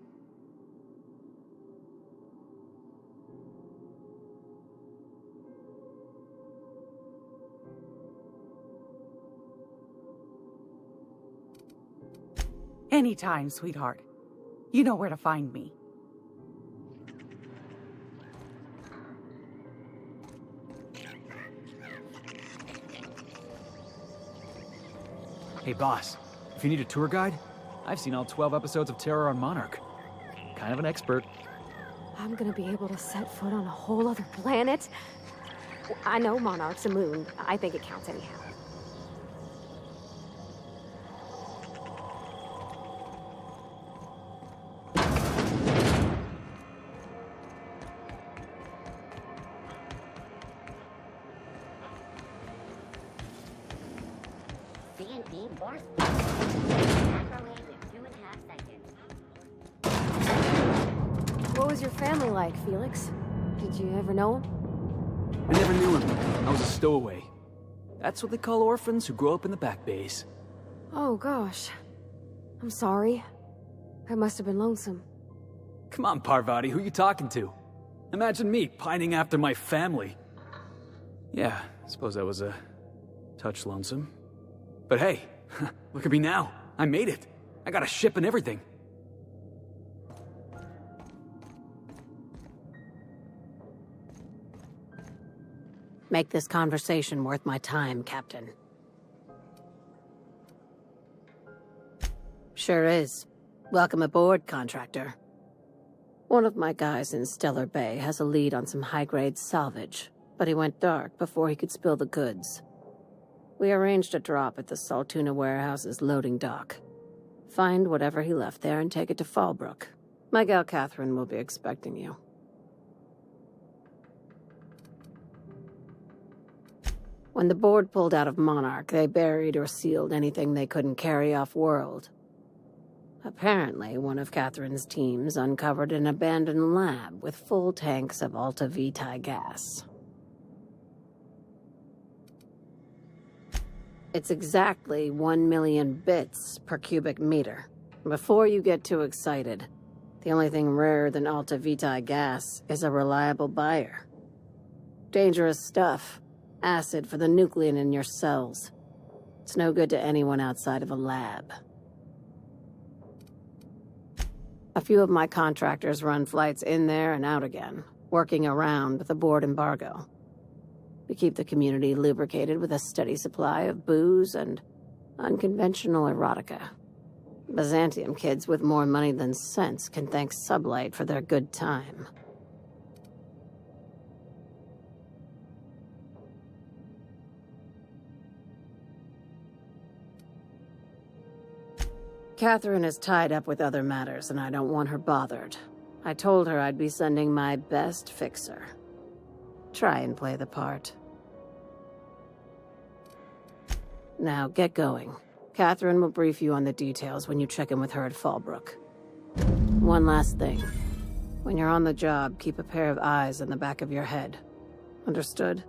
Anytime, sweetheart. You know where to find me. Hey, boss. If you need a tour guide, I've seen all 12 episodes of Terror on Monarch. Kind of an expert. I'm gonna be able to set foot on a whole other planet? I know Monarch's a moon. I think it counts anyhow. C&P Borsted. Microwave in 2.5 seconds. What was your family like, Felix? Did you ever know him? I never knew him. I was a stowaway. That's what they call orphans who grow up in the back bays. Oh, gosh. I'm sorry. That must have been lonesome. Come on, Parvati, who you talking to? Imagine me pining after my family. Yeah, I suppose that was a touch lonesome. But hey, look at me now. I made it. I got a ship and everything. Make this conversation worth my time, Captain. Sure is. Welcome aboard, contractor. One of my guys in Stellar Bay has a lead on some high-grade salvage, but he went dark before he could spill the goods. We arranged a drop at the Saltuna warehouse's loading dock. Find whatever he left there and take it to Fallbrook. My gal Catherine will be expecting you. When the board pulled out of Monarch, they buried or sealed anything they couldn't carry off-world. Apparently, one of Catherine's teams uncovered an abandoned lab with full tanks of Alta Vitae gas. It's exactly 1 million bits per cubic meter. Before you get too excited, the only thing rarer than Alta Vitae gas is a reliable buyer. Dangerous stuff. Acid for the nuclein in your cells. It's no good to anyone outside of a lab. A few of my contractors run flights in there and out again, working around the board embargo. We keep the community lubricated with a steady supply of booze and unconventional erotica. Byzantium kids with more money than sense can thank Sublight for their good time. Catherine is tied up with other matters, and I don't want her bothered. I told her I'd be sending my best fixer. Try and play the part. Now, get going. Catherine will brief you on the details when you check in with her at Fallbrook. One last thing. When you're on the job, keep a pair of eyes in the back of your head. Understood?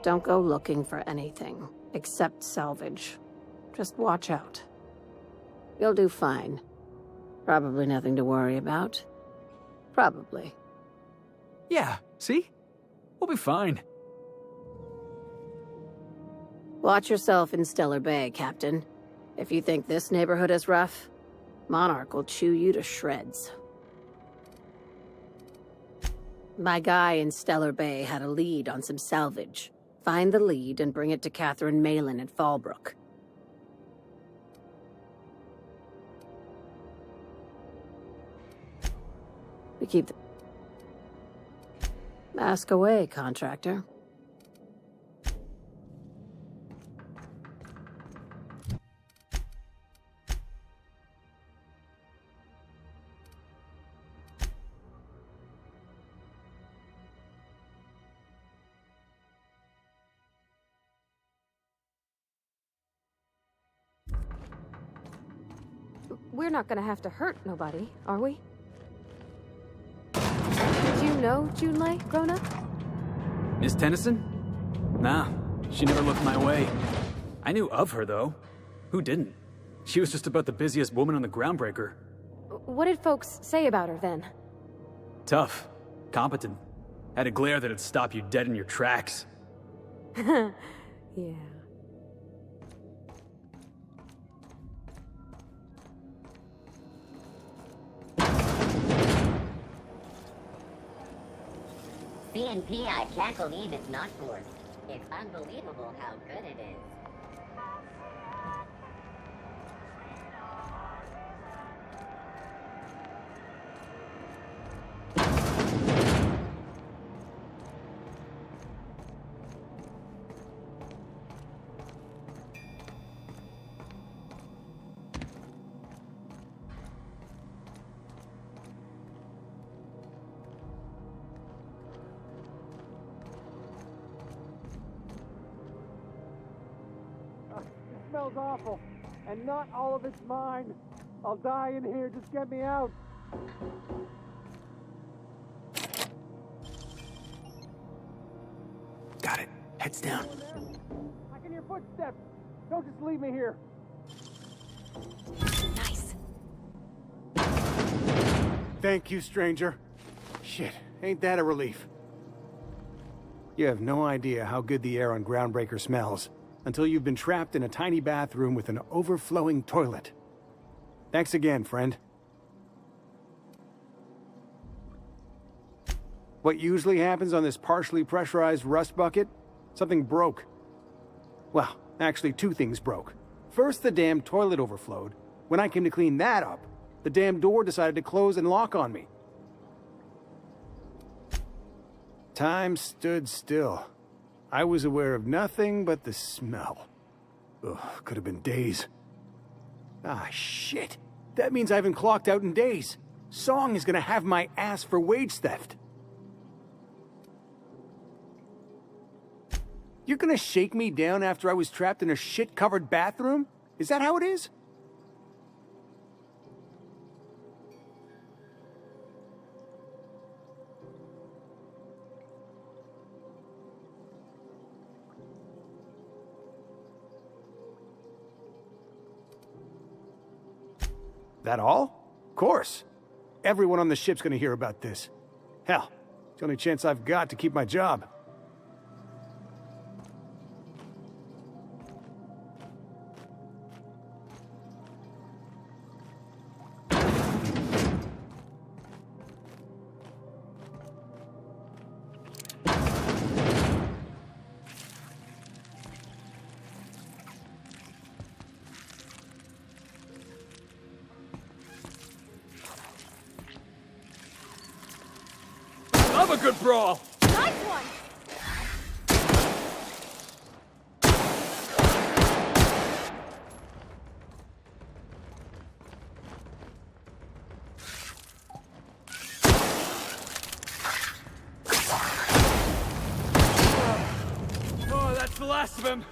Don't go looking for anything, except salvage. Just watch out. You'll do fine. Probably nothing to worry about. Probably. Yeah, see? We'll be fine. Watch yourself in Stellar Bay, Captain. If you think this neighborhood is rough, Monarch will chew you to shreds. My guy in Stellar Bay had a lead on some salvage. Find the lead and bring it to Catherine Malin at Fallbrook. We keep the... Ask away, contractor. We're not gonna have to hurt nobody, are we? Did you know Junlei, grown up? Miss Tennyson? Nah, she never looked my way. I knew of her, though. Who didn't? She was just about the busiest woman on the Groundbreaker. What did folks say about her then? Tough. Competent. Had a glare that'd stop you dead in your tracks. Yeah. CNP, I can't believe it's not forced. It's unbelievable how good it is. Smells awful, and not all of it's mine. I'll die in here, just get me out. Got it. Heads down. I can hear footsteps. Don't just leave me here. Nice. Thank you, stranger. Shit, ain't that a relief? You have no idea how good the air on Groundbreaker smells until you've been trapped in a tiny bathroom with an overflowing toilet. Thanks again, friend. What usually happens on this partially pressurized rust bucket? Something broke. Well, actually 2 things broke. First, the damn toilet overflowed. When I came to clean that up, the damn door decided to close and lock on me. Time stood still. I was aware of nothing but the smell. Ugh, could have been days. Ah, shit. That means I haven't clocked out in days. Song is gonna have my ass for wage theft. You're gonna shake me down after I was trapped in a shit-covered bathroom? Is that how it is? That all? Of course. Everyone on the ship's gonna hear about this. Hell, it's the only chance I've got to keep my job. Love a good brawl! Nice one! Oh, that's the last of him!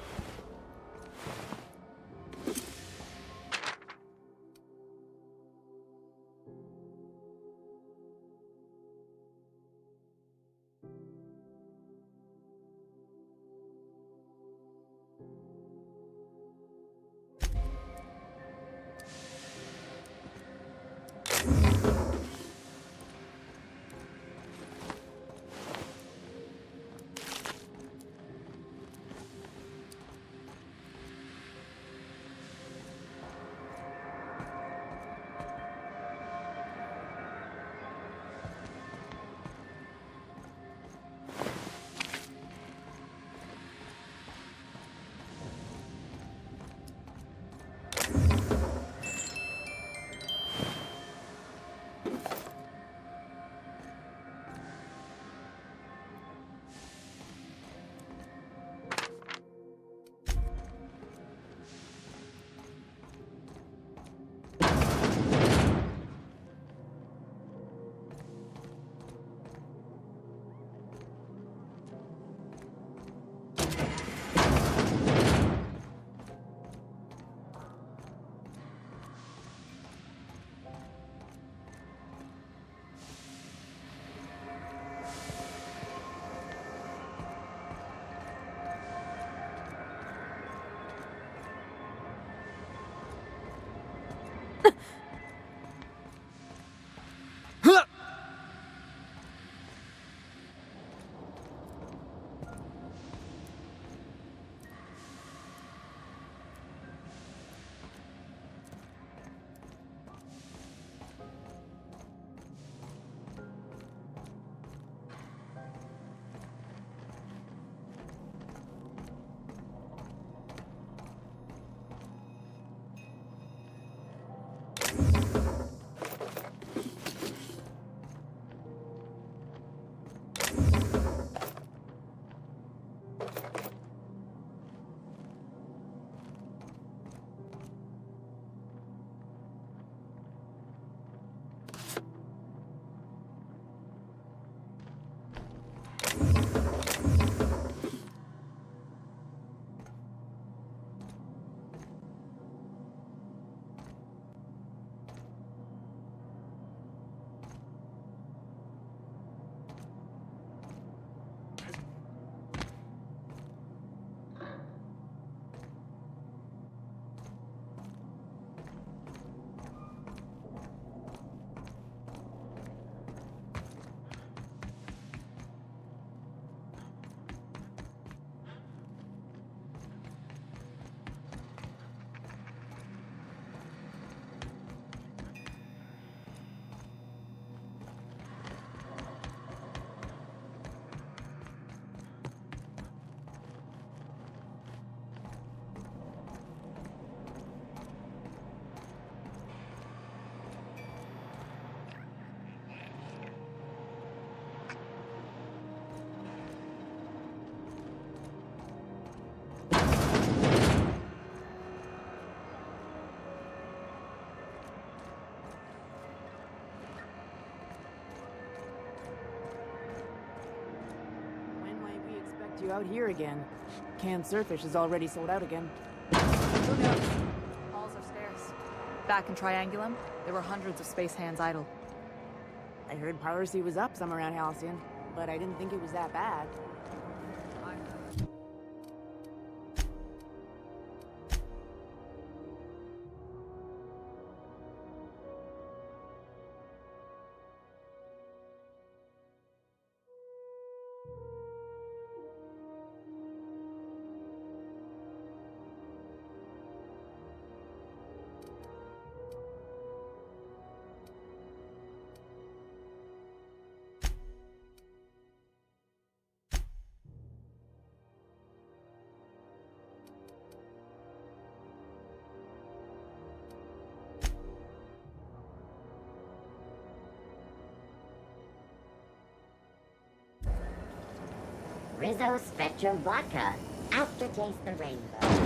you out here again. Canned surfish is already sold out again. Who knows? Halls are scarce. Back in Triangulum, there were hundreds of space hands idle. I heard piracy was up some around Halcyon, but I didn't think it was that bad. Rizzo Spectrum Vodka. Aftertaste the rainbow.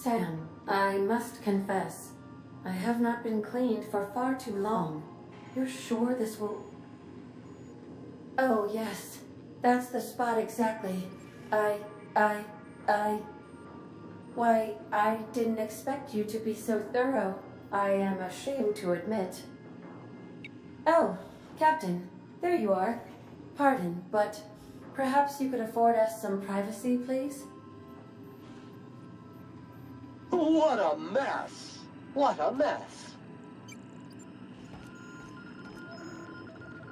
Sam, I must confess, I have not been cleaned for far too long. You're sure this will... Oh, yes. That's the spot exactly. Why, I didn't expect you to be so thorough. I am ashamed to admit. Oh, Captain, there you are. Pardon, but perhaps you could afford us some privacy, please? What a mess! What a mess!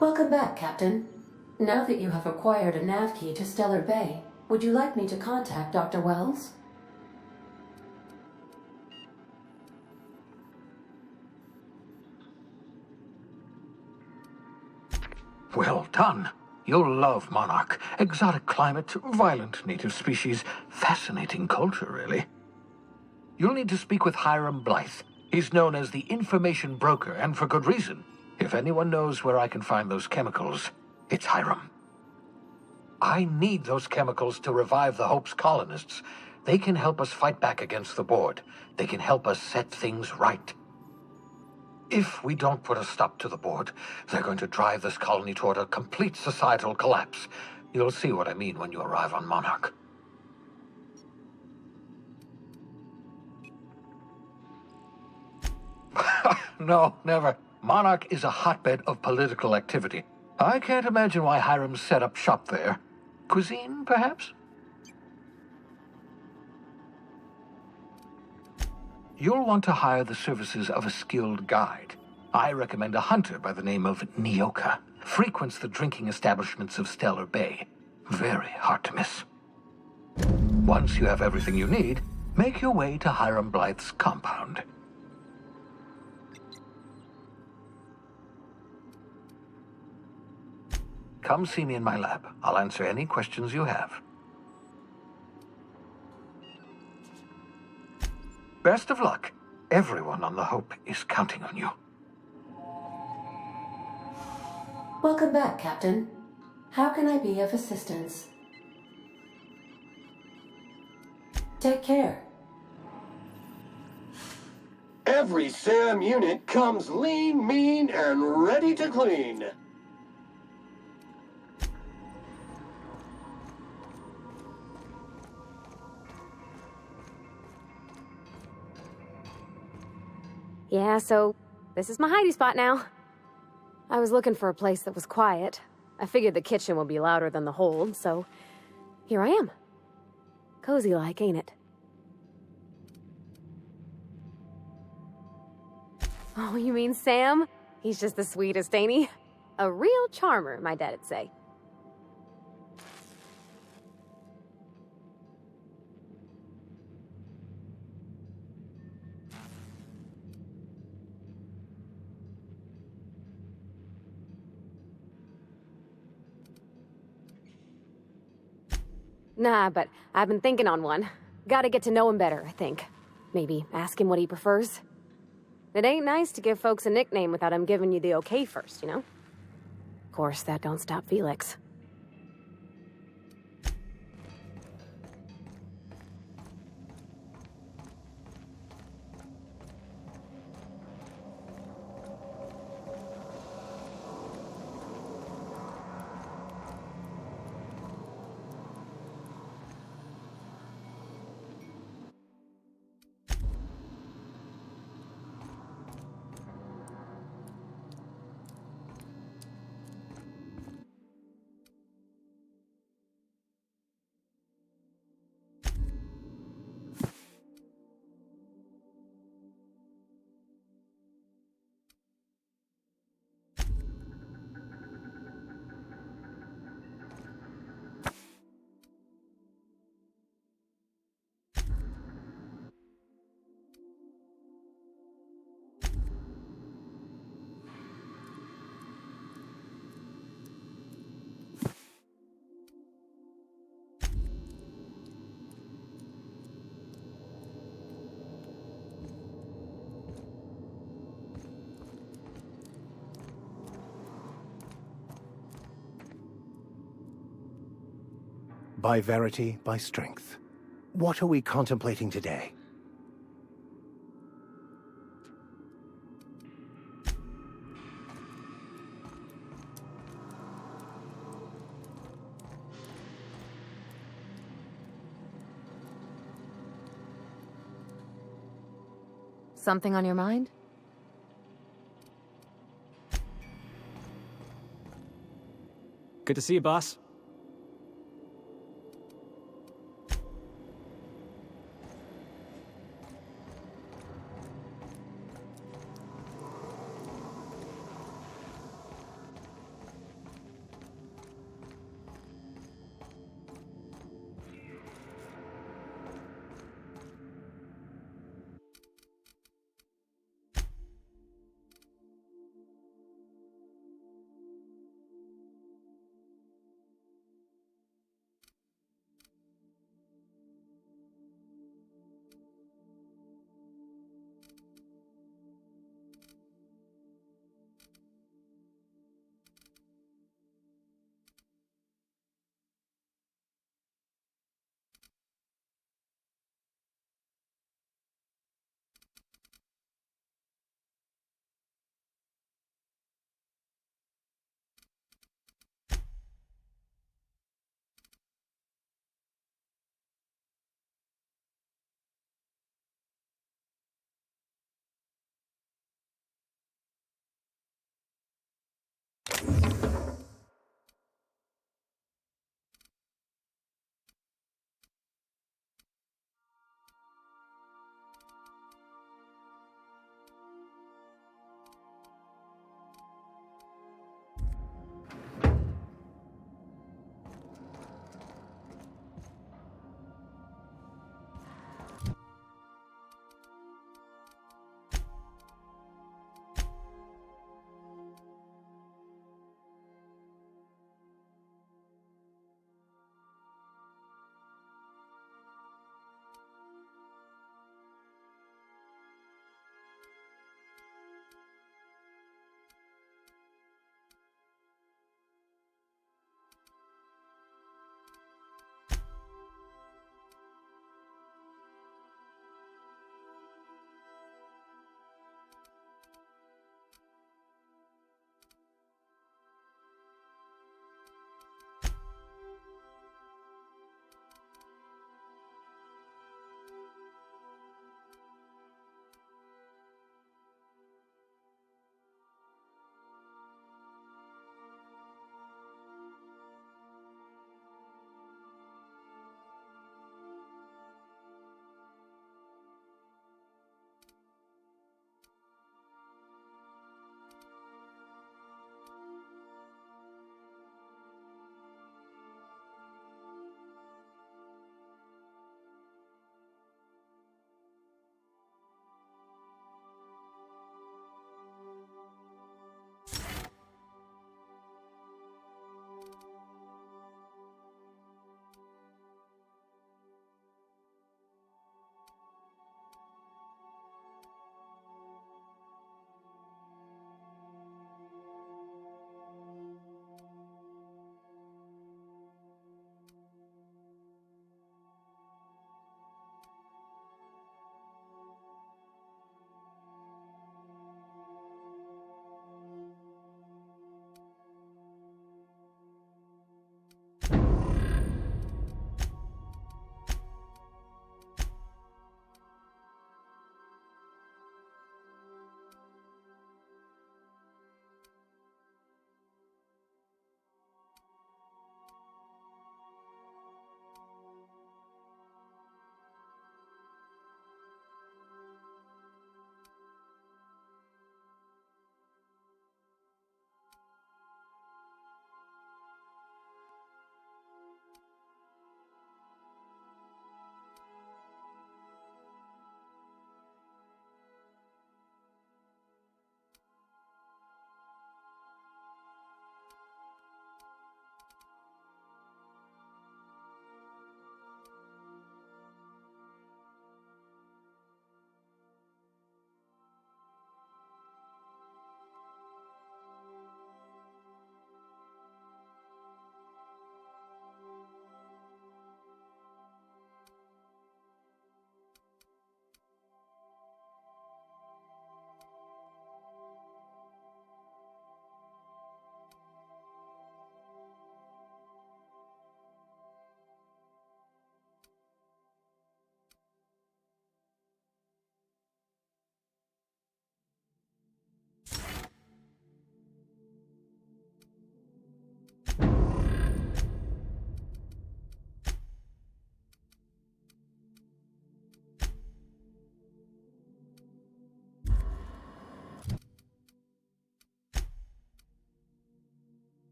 Welcome back, Captain. Now that you have acquired a nav key to Stellar Bay, would you like me to contact Dr. Wells? Well done. You'll love Monarch. Exotic climate, violent native species, fascinating culture, really. You'll need to speak with Hiram Blythe. He's known as the information broker, and for good reason. If anyone knows where I can find those chemicals, it's Hiram. I need those chemicals to revive the Hope's colonists. They can help us fight back against the Board. They can help us set things right. If we don't put a stop to the Board, they're going to drive this colony toward a complete societal collapse. You'll see what I mean when you arrive on Monarch. No, never. Monarch is a hotbed of political activity. I can't imagine why Hiram set up shop there. Cuisine, perhaps? You'll want to hire the services of a skilled guide. I recommend a hunter by the name of Nyoka. Frequents the drinking establishments of Stellar Bay. Very hard to miss. Once you have everything you need, make your way to Hiram Blythe's compound. Come see me in my lab. I'll answer any questions you have. Best of luck. Everyone on the Hope is counting on you. Welcome back, Captain. How can I be of assistance? Take care. Every SAM unit comes lean, mean, and ready to clean. Yeah, so this is my hidey spot now. I was looking for a place that was quiet. I figured the kitchen would be louder than the hold, so here I am. Cozy like, ain't it? Oh, you mean Sam? He's just the sweetest, ain't he? A real charmer, my dad'd say. Nah, but I've been thinking on one. Gotta get to know him better, I think. Maybe ask him what he prefers. It ain't nice to give folks a nickname without him giving you the okay first, you know? Of course, that don't stop Felix. By verity, by strength. What are we contemplating today? Something on your mind? Good to see you, boss.